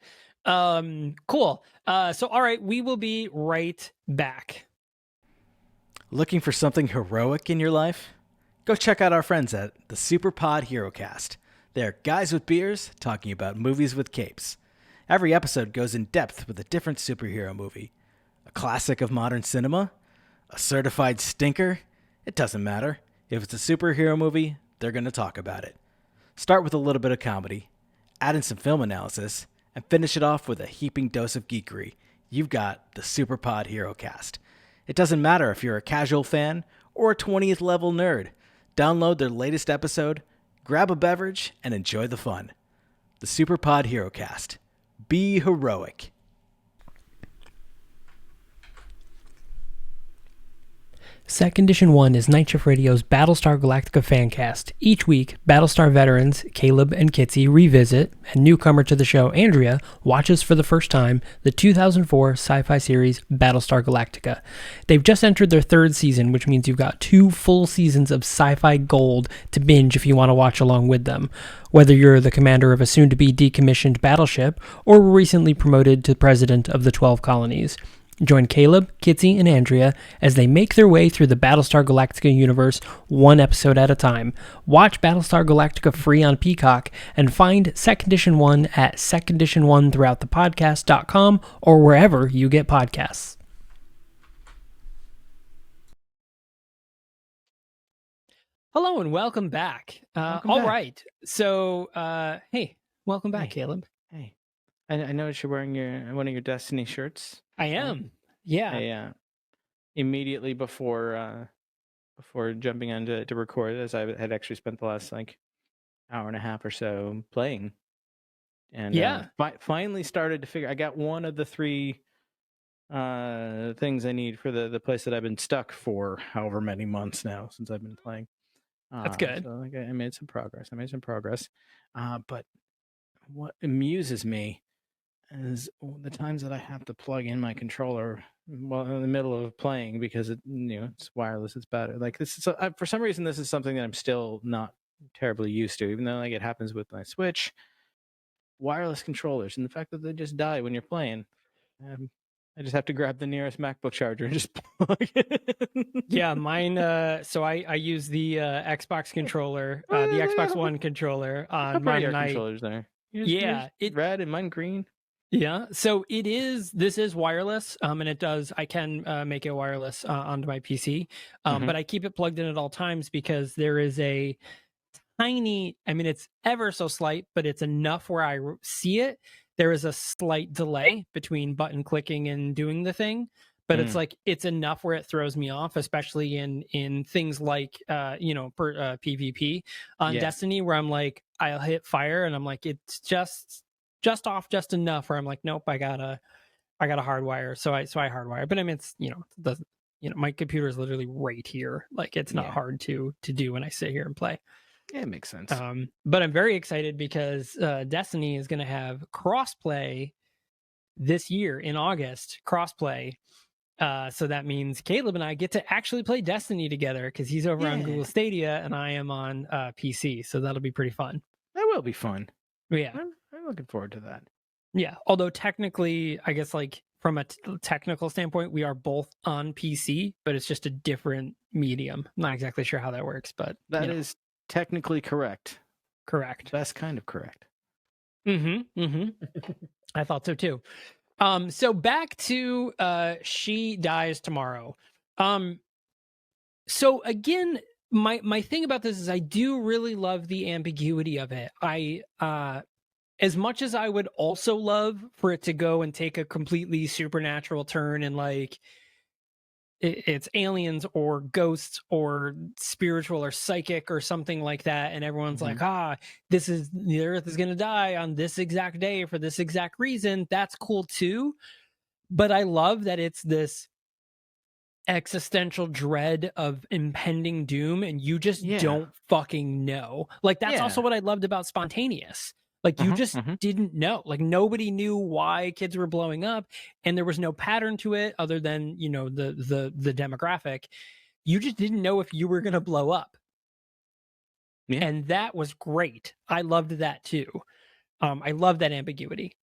Cool. So, all right, we will be right back. Looking for something heroic in your life? Go check out our friends at the Superpod HeroCast. They're guys with beers talking about movies with capes. Every episode goes in depth with a different superhero movie. A classic of modern cinema? A certified stinker? It doesn't matter. If it's a superhero movie, they're going to talk about it. Start with a little bit of comedy, add in some film analysis, and finish it off with a heaping dose of geekery. You've got the Superpod HeroCast. It doesn't matter if you're a casual fan or a 20th level nerd. Download their latest episode, grab a beverage, and enjoy the fun. The Superpod HeroCast. Be heroic. Second Edition 1 is Night Shift Radio's Battlestar Galactica fancast. Each week, Battlestar veterans Caleb and Kitsy revisit, and newcomer to the show, Andrea, watches for the first time the 2004 sci-fi series Battlestar Galactica. They've just entered their third season, which means you've got 2 full seasons of sci-fi gold to binge if you want to watch along with them. Whether you're the commander of a soon-to-be decommissioned battleship or were recently promoted to president of the 12 colonies. Join Caleb, Kitsy, and Andrea as they make their way through the Battlestar Galactica universe one episode at a time. Watch Battlestar Galactica free on Peacock and find Second Edition 1 at Second Edition 1 throughout the podcast.com or wherever you get podcasts. Hello and welcome back. All right. So, hey, Welcome back, Caleb. Hey. I noticed you're wearing one of your Destiny shirts. I am. Yeah. Immediately before jumping on to record, as I had actually spent the last hour and a half or so playing, and finally started to figure. I got one of the three things I need for the place that I've been stuck for however many months now since I've been playing. That's good. So I made some progress. But what amuses me is the times that I have to plug in my controller while in the middle of playing because it's wireless. It's better. Like this is for some reason this is something that I'm still not terribly used to, even though it happens with my Switch. Wireless controllers and the fact that they just die when you're playing. I just have to grab the nearest MacBook charger and just plug it in. Yeah, mine. So I use the Xbox controller, the Xbox One controller on mine. Controllers there. Yours red and mine green. Yeah, so this is wireless, and it does. I can make it wireless onto my PC, but I keep it plugged in at all times because there is a tiny. I mean, it's ever so slight, but it's enough where I see it. There is a slight delay between button clicking and doing the thing, but it's enough where it throws me off, especially in things like PvP on Destiny, where I'm like, I'll hit fire and I'm like, it's just off just enough where I'm like, nope, I gotta hardwire. So I hardwire, but I mean, it's my computer is literally right here. Like it's not hard to do when I sit here and play. Yeah, it makes sense. But I'm very excited because Destiny is going to have crossplay this year in August. Crossplay. So that means Caleb and I get to actually play Destiny together because he's over on Google Stadia and I am on PC. So that'll be pretty fun. That will be fun. Yeah. I'm looking forward to that. Yeah. Although technically, I guess from a technical standpoint, we are both on PC, but it's just a different medium. I'm not exactly sure how that works, but that is technically correct. Correct. That's kind of correct. I thought so too. So back to She Dies Tomorrow. So again, my thing about this is I do really love the ambiguity of it. As much as I would also love for it to go and take a completely supernatural turn and it's aliens or ghosts or spiritual or psychic or something like that, and everyone's like, the Earth is gonna die on this exact day for this exact reason, that's cool too. But I love that it's this existential dread of impending doom and you just don't fucking know. That's also what I loved about Spontaneous. You just didn't know. Nobody knew why kids were blowing up, and there was no pattern to it other than the demographic. You just didn't know if you were going to blow up, and that was great. I loved that too. I love that ambiguity.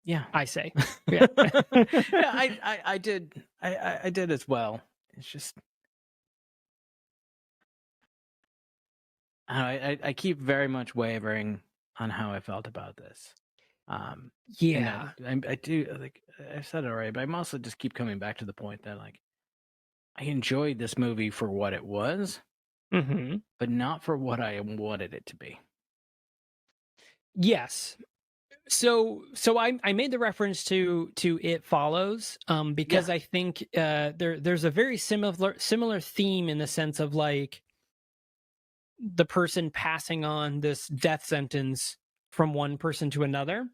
Yeah, I say. Yeah, I did. I did as well. It's just. I keep very much wavering on how I felt about this. I do. I said it already, but I'm also just keep coming back to the point that I enjoyed this movie for what it was, but not for what I wanted it to be. Yes. So I made the reference to It Follows because I think there's a very similar theme in the sense of the person passing on this death sentence from one person to another.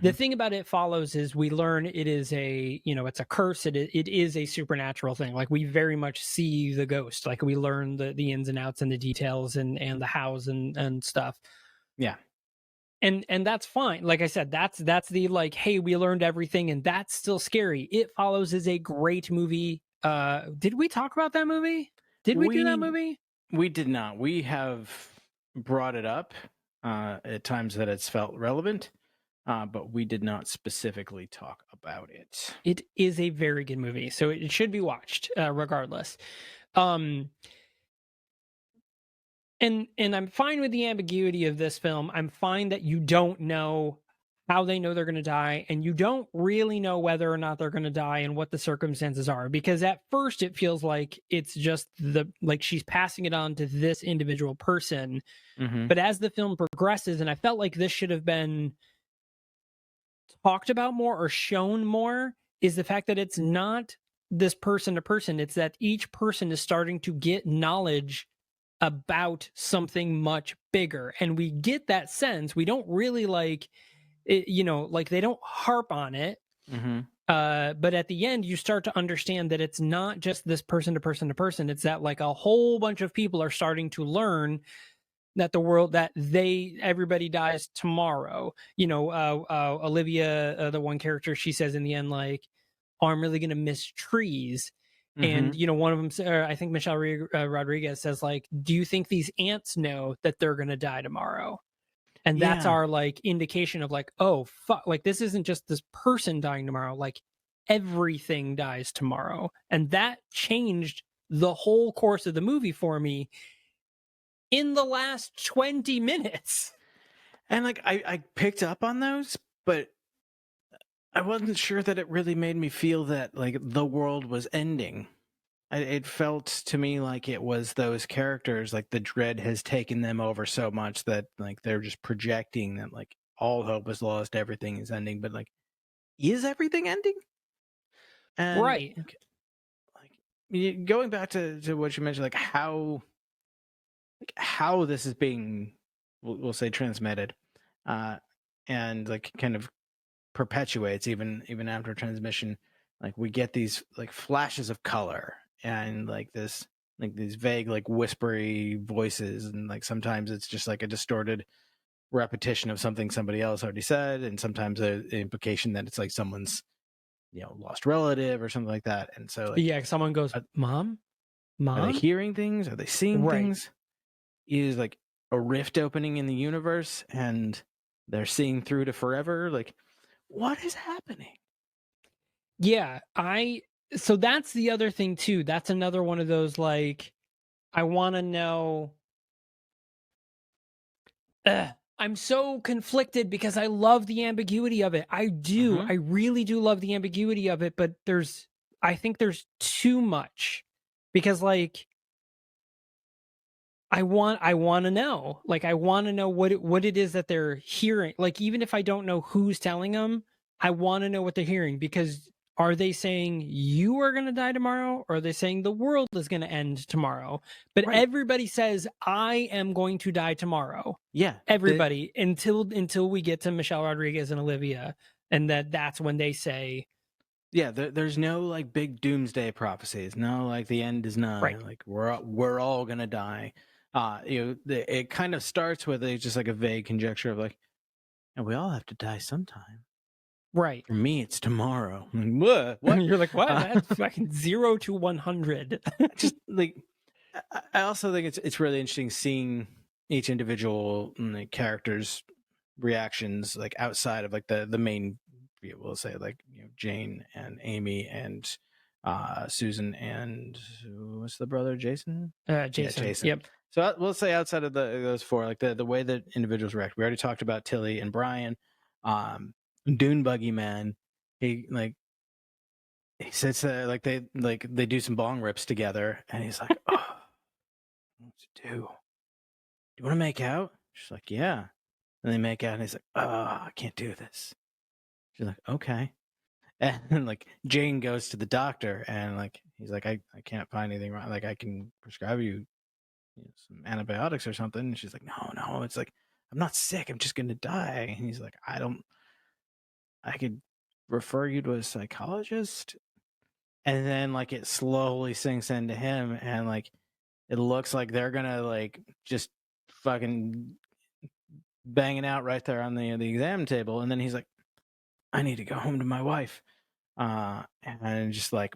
The thing about It Follows is we learn it is it's a curse. It is a supernatural thing. We very much see the ghost. We learn the ins and outs and the details and the hows and stuff. Yeah. And that's fine. Like I said, that's the hey, we learned everything and that's still scary. It Follows is a great movie. Did we talk about that movie? Did we do that movie? We did not. We have brought it up at times that it's felt relevant, but we did not specifically talk about it. It is a very good movie, so it should be watched regardless. And I'm fine with the ambiguity of this film. I'm fine that you don't know how they know they're going to die, and you don't really know whether or not they're going to die and what the circumstances are, because at first it feels like it's just like she's passing it on to this individual person. Mm-hmm. But as the film progresses, and I felt like this should have been talked about more or shown more, is the fact that it's not this person to person, it's that each person is starting to get knowledge about something much bigger, and we get that sense. We don't really like it, like they don't harp on it. Mm-hmm. But at the end, you start to understand that it's not just this person to person to person. It's that like a whole bunch of people are starting to learn that the world, that everybody dies tomorrow. Olivia, the one character, she says in the end, like, oh, I'm really gonna miss trees. And Mm-hmm. one of them, I think Michelle Rodriguez says, like, do you think these ants know that they're gonna die tomorrow? And that's Yeah. our like indication of like, oh fuck, like this isn't just this person dying tomorrow, like everything dies tomorrow. And that changed the whole course of the movie for me in the last 20 minutes. And like I picked up on those, but I wasn't sure that it really made me feel that like the world was ending. It felt to me like it was those characters, like the dread has taken them over so much that like they're just projecting that like all hope is lost, everything is ending. But like, is everything ending? And Right. going back to what you mentioned, how this is being, we'll say, transmitted, and like kind of perpetuates even after transmission. Like we get these like flashes of color and like these vague like whispery voices, and like sometimes it's just like a distorted repetition of something somebody else already said, and sometimes an implication that it's like someone's lost relative or something like that. And so like, Yeah, someone goes, are, mom, are they mom. hearing things? Are they seeing Right. things? Is like a rift opening in the universe and they're seeing through to forever? Like, what is happening? Yeah, so that's the other thing too. That's another one of those like, I want to know. I'm so conflicted because I love the ambiguity of it. I do. Mm-hmm. I really do love the ambiguity of it, but I think there's too much, because like I want to know. Like I want to know what it is that they're hearing. Like even if I don't know who's telling them, I want to know what they're hearing, because are they saying you are going to die tomorrow, or are they saying the world is going to end tomorrow? But Right. everybody says I am going to die tomorrow. Yeah. Everybody, until we get to Michelle Rodriguez and Olivia, and that's when they say, yeah, there's no like big doomsday prophecies. No, like the end is nigh. right. Like we're all gonna die. It kind of starts with just like a vague conjecture of like, and we all have to die sometime. Right. For me, it's tomorrow. Like, what? You're like, what? That's fucking 0 to 100. Just like, I also think it's really interesting seeing each individual like, character's reactions like outside of like the main, we'll say, like Jane and Amy and Susan and what's the brother, Jason? Yeah, Jason. Jason. Yep. So we'll say outside of those four, like the way that individuals react. We already talked about Tilly and Brian. Dune Buggy Man, he like he sits there like they do some bong rips together, and he's like, "Oh, what to do? Do you want to make out?" She's like, "Yeah." And they make out, and he's like, "Oh, I can't do this." She's like, "Okay." And like Jane goes to the doctor, and like he's like, I can't find anything wrong. Like I can prescribe you, some antibiotics or something. And she's like, no, it's like I'm not sick. I'm just gonna die. And he's like, I could refer you to a psychologist. And then like it slowly sinks into him, and like it looks like they're gonna like just fucking banging out right there on the exam table. And then he's like, I need to go home to my wife. And just like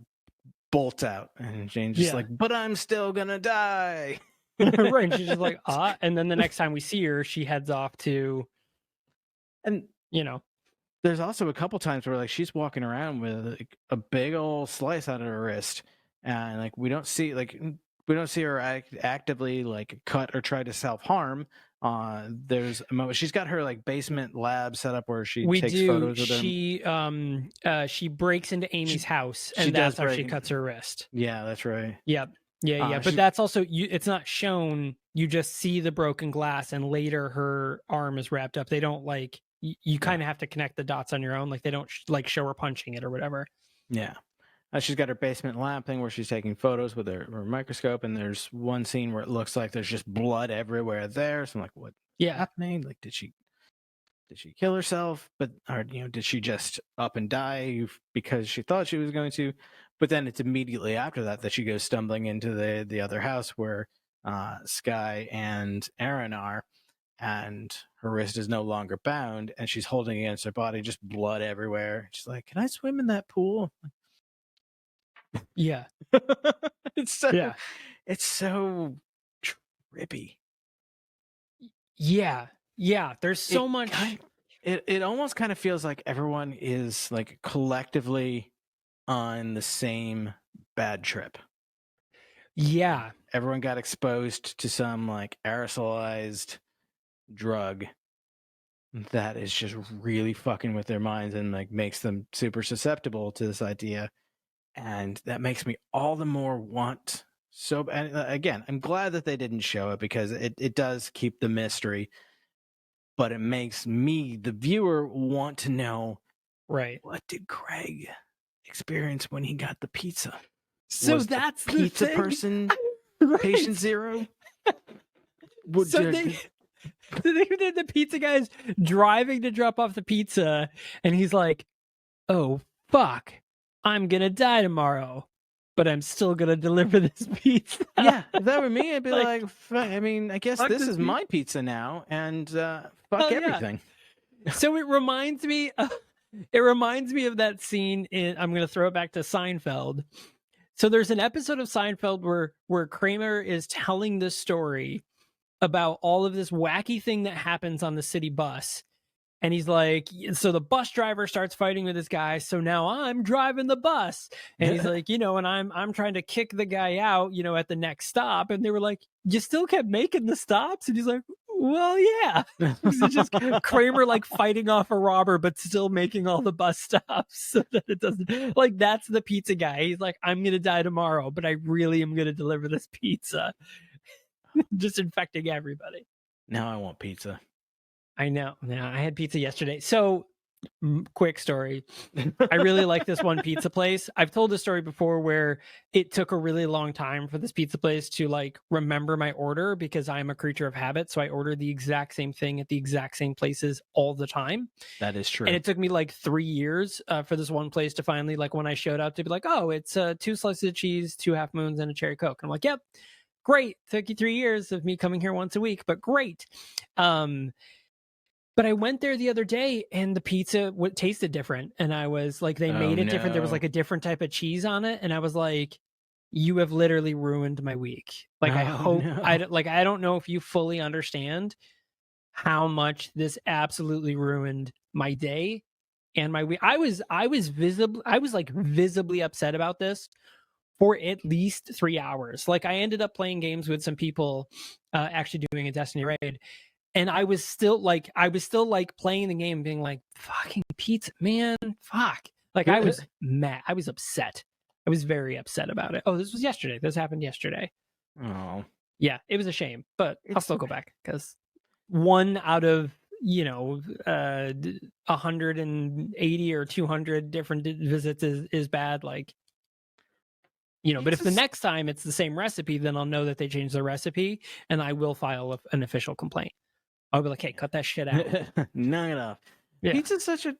bolts out, and Jane's just Yeah. like, but I'm still gonna die. Right. And she's just like, and then the next time we see her, she heads off to, And there's also a couple times where like she's walking around with like a big old slice out of her wrist, and like we don't see her actively like cut or try to self-harm. there's a moment she's got her like basement lab set up where she We takes do. photos with them. She breaks into Amy's house, and she that's does how she break cuts her wrist. Yeah, that's right. Yep. Yeah. But that's also it's not shown. You just see the broken glass, and later her arm is wrapped up. They don't like you kind of have to connect the dots on your own. Like they don't like show her punching it or whatever. Yeah. She's got her basement lab thing where she's taking photos with her microscope, and there's one scene where it looks like there's just blood everywhere there. So I'm like, what's happening? Like, did she kill herself? Or did she just up and die because she thought she was going to? But then it's immediately after that she goes stumbling into the other house where Sky and Aaron are, and her wrist is no longer bound, and she's holding against her body, just blood everywhere. She's like, "Can I swim in that pool?" Yeah. It's so trippy. Yeah. There's so much. It almost kind of feels like everyone is like collectively on the same bad trip. Yeah. Everyone got exposed to some like aerosolized drug that is just really fucking with their minds and like makes them super susceptible to this idea. And that makes me all the more want. So, and again, I'm glad that they didn't show it because it does keep the mystery, but it makes me, the viewer, want to know, right? What did Craig experience when he got the pizza? So was that's the pizza thing? person, right. Patient zero. The pizza guy's driving to drop off the pizza, and he's like, "Oh fuck, I'm gonna die tomorrow, but I'm still gonna deliver this pizza." Yeah, if that were me, I'd be like I mean, I guess this is my pizza now, and fuck everything. Yeah. So it reminds me of that scene in, I'm gonna throw it back to Seinfeld. So there's an episode of Seinfeld where Kramer is telling this story about all of this wacky thing that happens on the city bus. And he's like, so the bus driver starts fighting with this guy. So now I'm driving the bus. And he's like, and I'm trying to kick the guy out, at the next stop. And they were like, you still kept making the stops? And he's like, well, yeah. It's just Kramer like fighting off a robber, but still making all the bus stops so that it doesn't, like, that's the pizza guy. He's like, I'm going to die tomorrow, but I really am going to deliver this pizza. Just infecting everybody. Now I want pizza. I know. Now I had pizza yesterday. So, quick story. I really like this one pizza place. I've told this story before where it took a really long time for this pizza place to like remember my order because I'm a creature of habit. So I order the exact same thing at the exact same places all the time. That is true. And it took me like 3 years for this one place to finally, like, when I showed up, to be like, oh, it's 2 slices of cheese, 2 half moons, and a cherry Coke. And I'm like, yep. Great. Took you 3 years of me coming here once a week, but great. But I went there the other day and the pizza tasted different. And I was like, they made it different. There was like a different type of cheese on it. And I was like, you have literally ruined my week. Like, I hope, I don't know if you fully understand how much this absolutely ruined my day and my week. I was visibly upset about this for at least 3 hours. Like, I ended up playing games with some people, actually doing a Destiny raid. And I was still like playing the game being like, fucking pizza, man, fuck. Like, I was mad. I was upset. I was very upset about it. Oh, this was yesterday. This happened yesterday. Oh. Yeah, it was a shame, but I'll still go back because 1 out of, 180 or 200 different visits is bad. Like, but if the next time it's the same recipe, then I'll know that they changed the recipe and I will file an official complaint. I'll be like, hey, cut that shit out. Knock it off. Yeah. Pizza's such a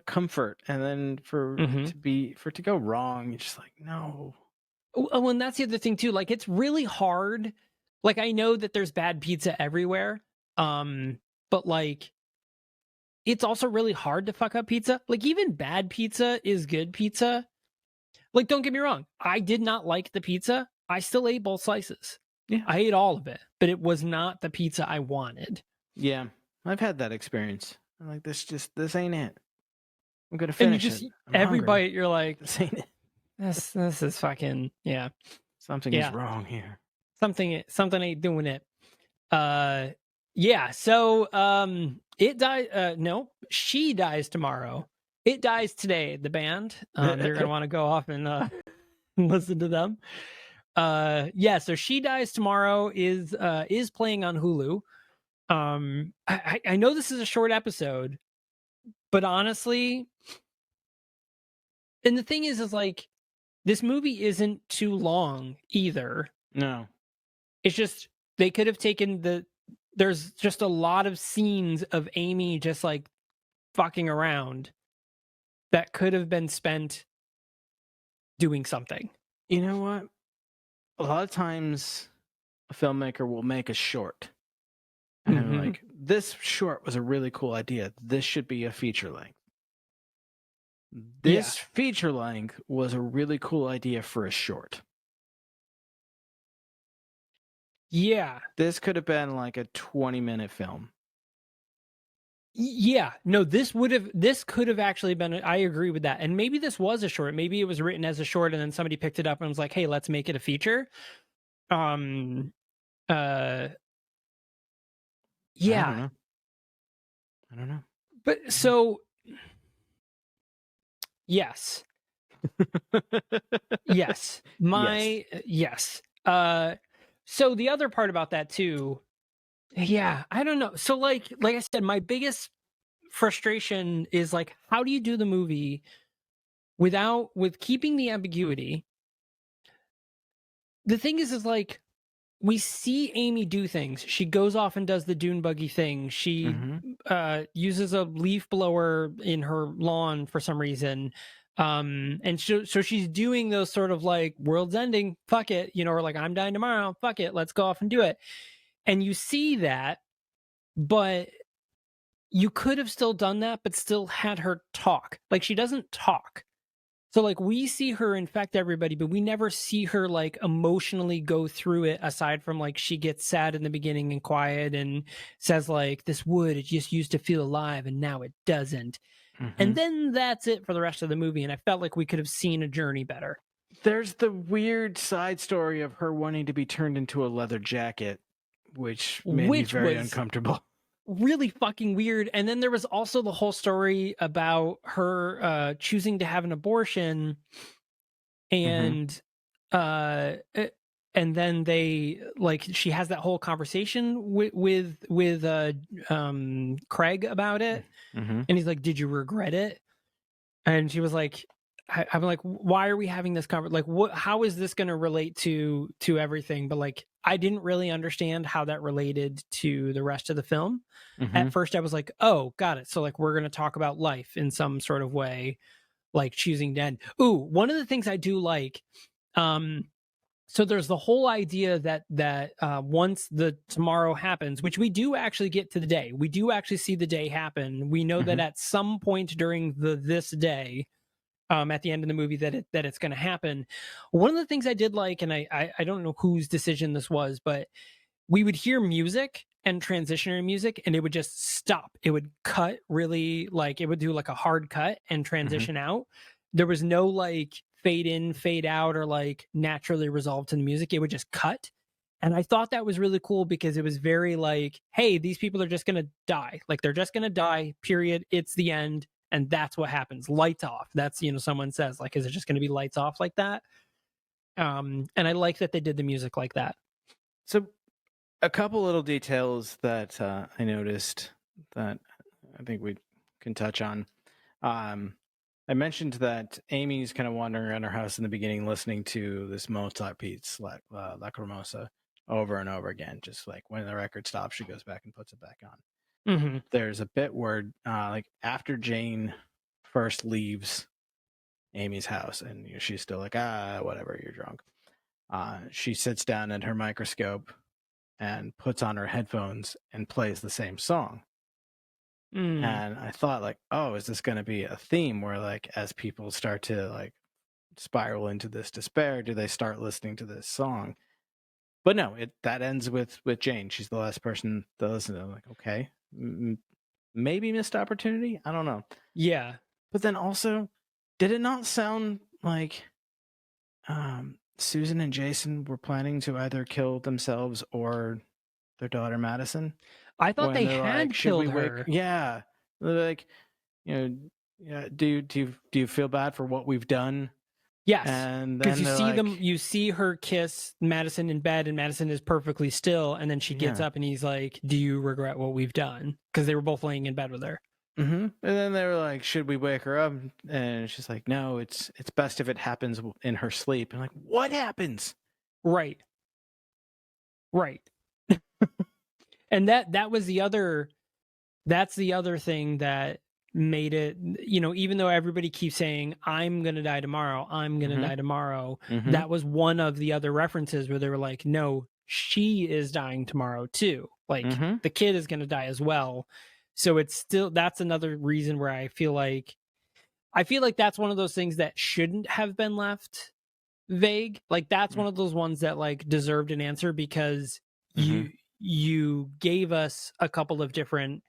comfort, and then for it to go wrong, you're just like, no. Oh, and that's the other thing too. Like, it's really hard. Like, I know that there's bad pizza everywhere, but like, it's also really hard to fuck up pizza. Like, even bad pizza is good pizza. Like, don't get me wrong. I did not like the pizza. I still ate both slices. Yeah, I ate all of it, but it was not the pizza I wanted. Yeah, I've had that experience. I'm like, this ain't it. I'm gonna finish it. Every bite, you're like, this ain't it. This is fucking, yeah. Something is wrong here. Something ain't doing it. Yeah, so it died. No, she dies tomorrow. It dies today. The band. You're gonna want to go off and listen to them. Yeah. So she dies tomorrow is playing on Hulu. I know this is a short episode, but honestly, and the thing is like this movie isn't too long either. No. It's just they could have taken there's just a lot of scenes of Amy just like fucking around that could have been spent doing something. You know what? A lot of times a filmmaker will make a short. And I'm like, this short was a really cool idea. This should be a feature length. This feature length was a really cool idea for a short. Yeah. This could have been like a 20-minute film. Yeah. No, this could have actually been, I agree with that. And maybe this was a short. Maybe it was written as a short and then somebody picked it up and was like, hey, let's make it a feature. Yeah. I don't know. But so yes. Yes. Yes. So the other part about that too, yeah, I don't know. So like I said, my biggest frustration is like, how do you do the movie with keeping the ambiguity? The thing is like, we see Amy do things. She goes off and does the dune buggy thing. She uses a leaf blower in her lawn for some reason. And so she's doing those sort of like world's ending, fuck it, or like I'm dying tomorrow, fuck it, let's go off and do it. And you see that, but you could have still done that, but still had her talk. Like she doesn't talk. So like we see her infect everybody, but we never see her like emotionally go through it aside from like she gets sad in the beginning and quiet and says like this wood it just used to feel alive and now it doesn't. And then that's it for the rest of the movie. And I felt like we could have seen a journey better. There's the weird side story of her wanting to be turned into a leather jacket, which made me very uncomfortable. Really fucking weird. And then there was also the whole story about her choosing to have an abortion and and then they like she has that whole conversation with Craig about it and he's like, did you regret it? And she was like, I'm like, why are we having this conversation? Like, what? How is this going to relate to everything? But like, I didn't really understand how that related to the rest of the film. At first, I was like, oh, got it. So like, we're going to talk about life in some sort of way, like choosing to end. Ooh, one of the things I do like, so there's the whole idea that once the tomorrow happens, which we do actually get to the day, we do actually see the day happen. We know that at some point during this day, at the end of the movie that it's going to happen. One of the things I did like, and I don't know whose decision this was, but we would hear music and transitionary music and it would just stop. It would cut really, like it would do like a hard cut and transition out. There was no like fade in, fade out, or like naturally resolved to the music. It would just cut. And I thought that was really cool because it was very like, hey, these people are just going to die. Like they're just going to die, period. It's the end. And that's what happens. Lights off. That's, someone says like, is it just going to be lights off like that? And I like that they did the music like that. So a couple little details that I noticed that I think we can touch on. I mentioned that Amy's kind of wandering around her house in the beginning, listening to this Mozart piece, like Lacrimosa, over and over again. Just like when the record stops, she goes back and puts it back on. There's a bit where, like, after Jane first leaves Amy's house, and she's still like, whatever, you're drunk. She sits down at her microscope and puts on her headphones and plays the same song. And I thought like, oh, is this going to be a theme where like as people start to like spiral into this despair, do they start listening to this song? But no, that ends with Jane. She's the last person to listen to it. I'm like, okay, maybe missed opportunity. I don't know. Yeah. But then also, did it not sound like Susan and Jason were planning to either kill themselves or their daughter Madison? I thought when they they're like, had "Should we killed wake?" her. Yeah, they're like, you know, yeah, do you feel bad for what we've done? Yes, And because then you they're see them, like, you see her kiss Madison in bed, and Madison is perfectly still, and then she gets yeah. up, and he's like, "Do you regret what we've done?" Because they were both laying in bed with her. And then they were like, "Should we wake her up?" And she's like, "No, it's best if it happens in her sleep." And like, what happens? Right, right. And that was the other. That's the other thing that made it. Even though everybody keeps saying, "I'm gonna die tomorrow," "I'm gonna Mm-hmm. die tomorrow," Mm-hmm. that was one of the other references where they were like, "No, she is dying tomorrow too. Like Mm-hmm. the kid is gonna die as well." So it's still, that's another reason where I feel like that's one of those things that shouldn't have been left vague. Like that's one of those ones that like deserved an answer, because Mm-hmm. you gave us a couple of different,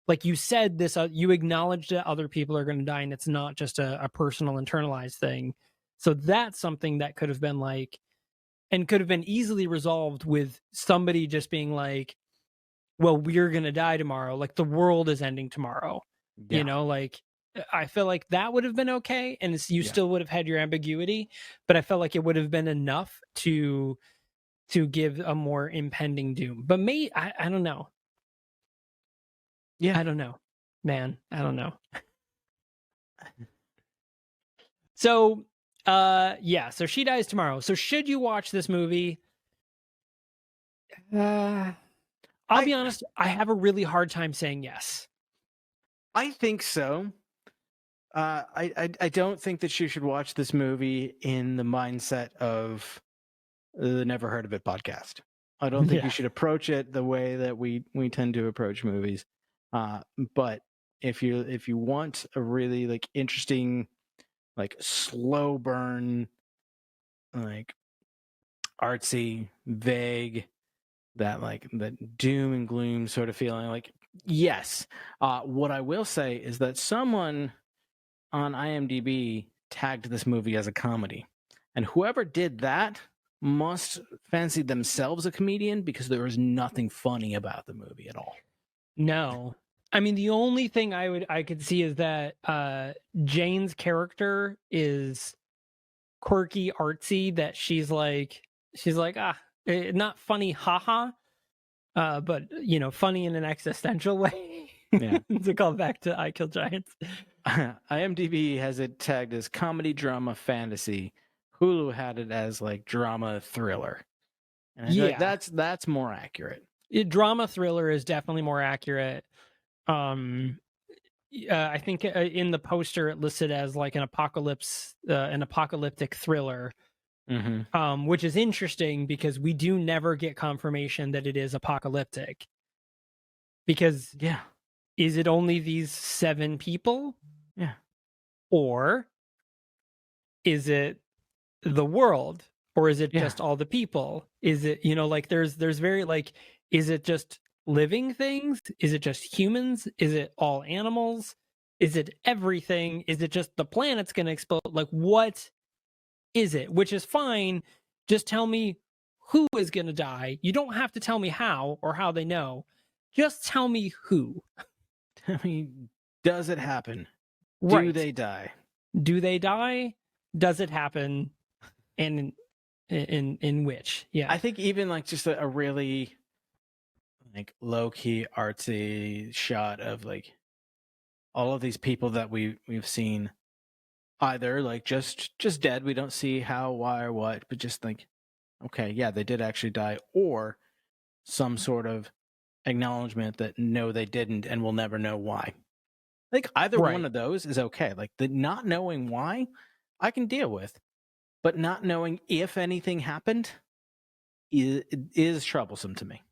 like you said this, you acknowledged that other people are going to die, and it's not just a personal internalized thing. So that's something that could have been like, and could have been easily resolved with somebody just being like, well, we're going to die tomorrow, like the world is ending tomorrow, Yeah. like I feel like that would have been okay, and you Yeah. still would have had your ambiguity, but I felt like it would have been enough to give a more impending doom. But I don't know. Yeah. I don't know, man. I don't know. So, yeah. So she dies tomorrow. So should you watch this movie? I'll be I honest. I have a really hard time saying yes. I think so. I don't think that you should watch this movie in the mindset of the Never Heard of It podcast. I don't think you Yeah. should approach it the way that we tend to approach movies. But if you want a really like interesting, like slow burn, like artsy, vague, that doom and gloom sort of feeling, like yes. What I will say is that someone on IMDb tagged this movie as a comedy. And whoever did that must fancy themselves a comedian, because there was nothing funny about the movie at all. No. I mean, the only thing I could see is that Jane's character is quirky, artsy, that she's like not funny, haha, but funny in an existential way. Yeah. To call back to I Kill Giants. IMDb has it tagged as comedy, drama, fantasy. Hulu had it as like drama, thriller. And I feel like Yeah. that's more accurate. Drama thriller is definitely more accurate. I think in the poster it listed as like an apocalyptic thriller, which is interesting because we do never get confirmation that it is apocalyptic. Because Yeah. is it only these 7 people? Yeah. Or is it the world? Or is it Yeah. just all the people? Is it, like there's very like, is it just living things? Is it just humans? Is it all animals? Is it everything? Is it just the planet's going to explode? Like, what is it? Which is fine. Just tell me who is going to die. You don't have to tell me how or how they know. Just tell me who. I mean, does it happen? Right. Do they die? Do they die? Does it happen? And in which? Yeah. I think even like just a really like low key artsy shot of like all of these people that we've seen either like just dead, we don't see how, why, or what, but just like, okay, yeah, they did actually die, or some sort of acknowledgement that no, they didn't, and we'll never know why. Like either one of those is okay. Like the not knowing why, I can deal with, but not knowing if anything happened is troublesome to me.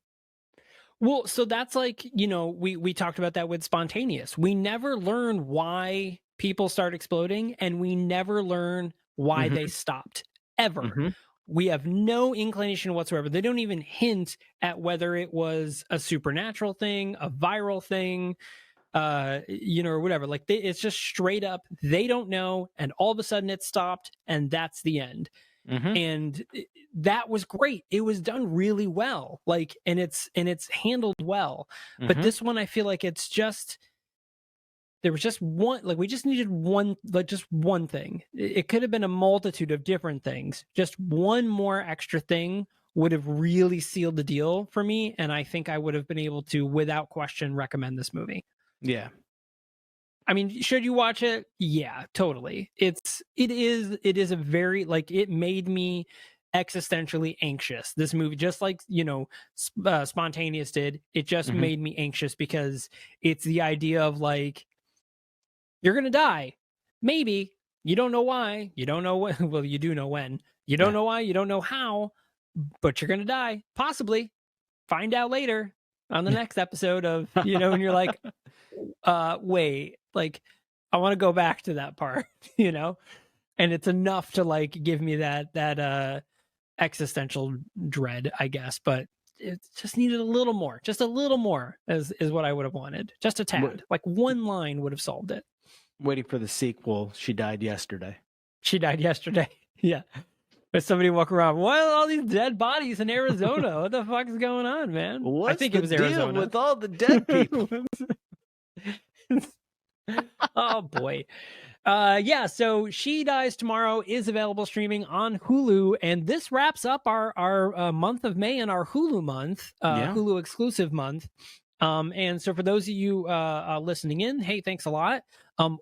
Well, so that's like, we talked about that with Spontaneous. We never learn why people start exploding, and we never learn why they stopped, ever. We have no inclination whatsoever. They don't even hint at whether it was a supernatural thing, a viral thing, or whatever. Like it's just straight up, they don't know, and all of a sudden it stopped, and that's the end. And that was great. It was done really well, like, and it's handled well. But this one, I feel like it's just, there was just one, like, we just needed one, like, just one thing. It could have been a multitude of different things. Just one more extra thing would have really sealed the deal for me, and I think I would have been able to, without question, recommend this movie. Yeah. I mean, should you watch it? Yeah, totally. It is a very, like, it made me existentially anxious. This movie, just like, you know, Spontaneous did, it just made me anxious, because it's the idea of, like, you're gonna die, maybe, you don't know why, you don't know what, well, you do know when, you don't know why, you don't know how, but you're gonna die, possibly, find out later on the next episode of, you know, and you're like, wait, like, I want to go back to that part, you know? And it's enough to, like, give me that existential dread, I guess, but it just needed a little more, just a little more, is what I would have wanted. Just a tad, like one line would have solved it. Waiting for the sequel. She died yesterday. She died yesterday. Yeah. But somebody walk around, what are all these dead bodies in Arizona? What the fuck is going on, man? What's I think the it was deal Arizona with all the dead people? Oh boy. Yeah, so She Dies Tomorrow is available streaming on Hulu, and this wraps up our month of May and our Hulu month, Hulu exclusive month. And so for those of you listening in, hey, thanks a lot.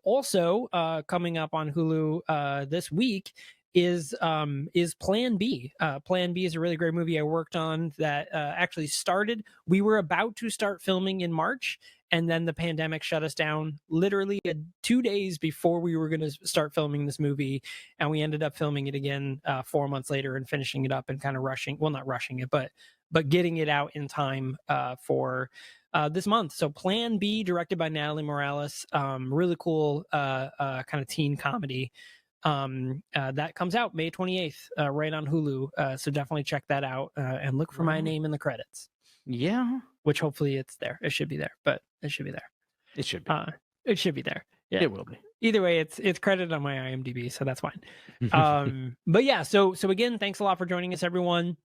Also coming up on Hulu this week is Plan B. Plan B is a really great movie I worked on that actually started. We were about to start filming in March, and then the pandemic shut us down literally 2 days before we were going to start filming this movie. And we ended up filming it again 4 months later and finishing it up and kind of not rushing it, but getting it out in time for this month. So Plan B, directed by Natalie Morales, really cool kind of teen comedy. That comes out May 28th, right on Hulu. So definitely check that out and look for my name in the credits. Yeah. Which hopefully it's there. It should be there, but it should be there. It should be. It should be there. Yeah. It will be. Either way, it's credited on my IMDb, so that's fine. But yeah, so again, thanks a lot for joining us, everyone.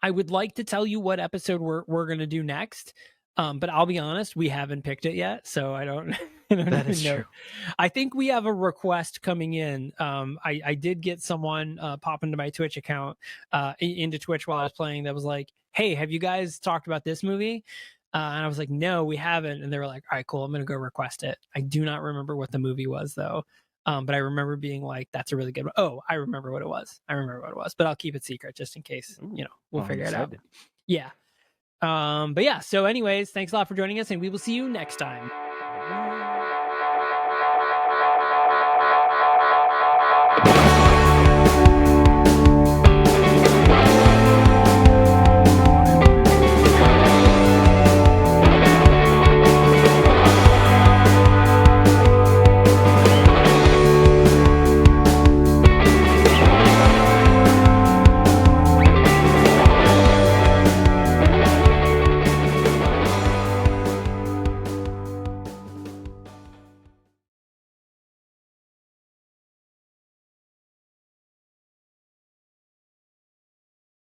I would like to tell you what episode we're gonna do next. But I'll be honest, we haven't picked it yet, so I don't That is know. true. I think we have a request coming in. I did get someone pop into my Twitch account, into Twitch while I was playing, that was like, hey, have you guys talked about this movie? And I was like, no, we haven't. And they were like, all right, cool, I'm going to go request it. I do not remember what the movie was, though. But I remember being like, that's a really good one. Oh, I remember what it was. But I'll keep it secret just in case, you know, we'll figure it out. Yeah. But yeah, so anyways, thanks a lot for joining us, and we will see you next time.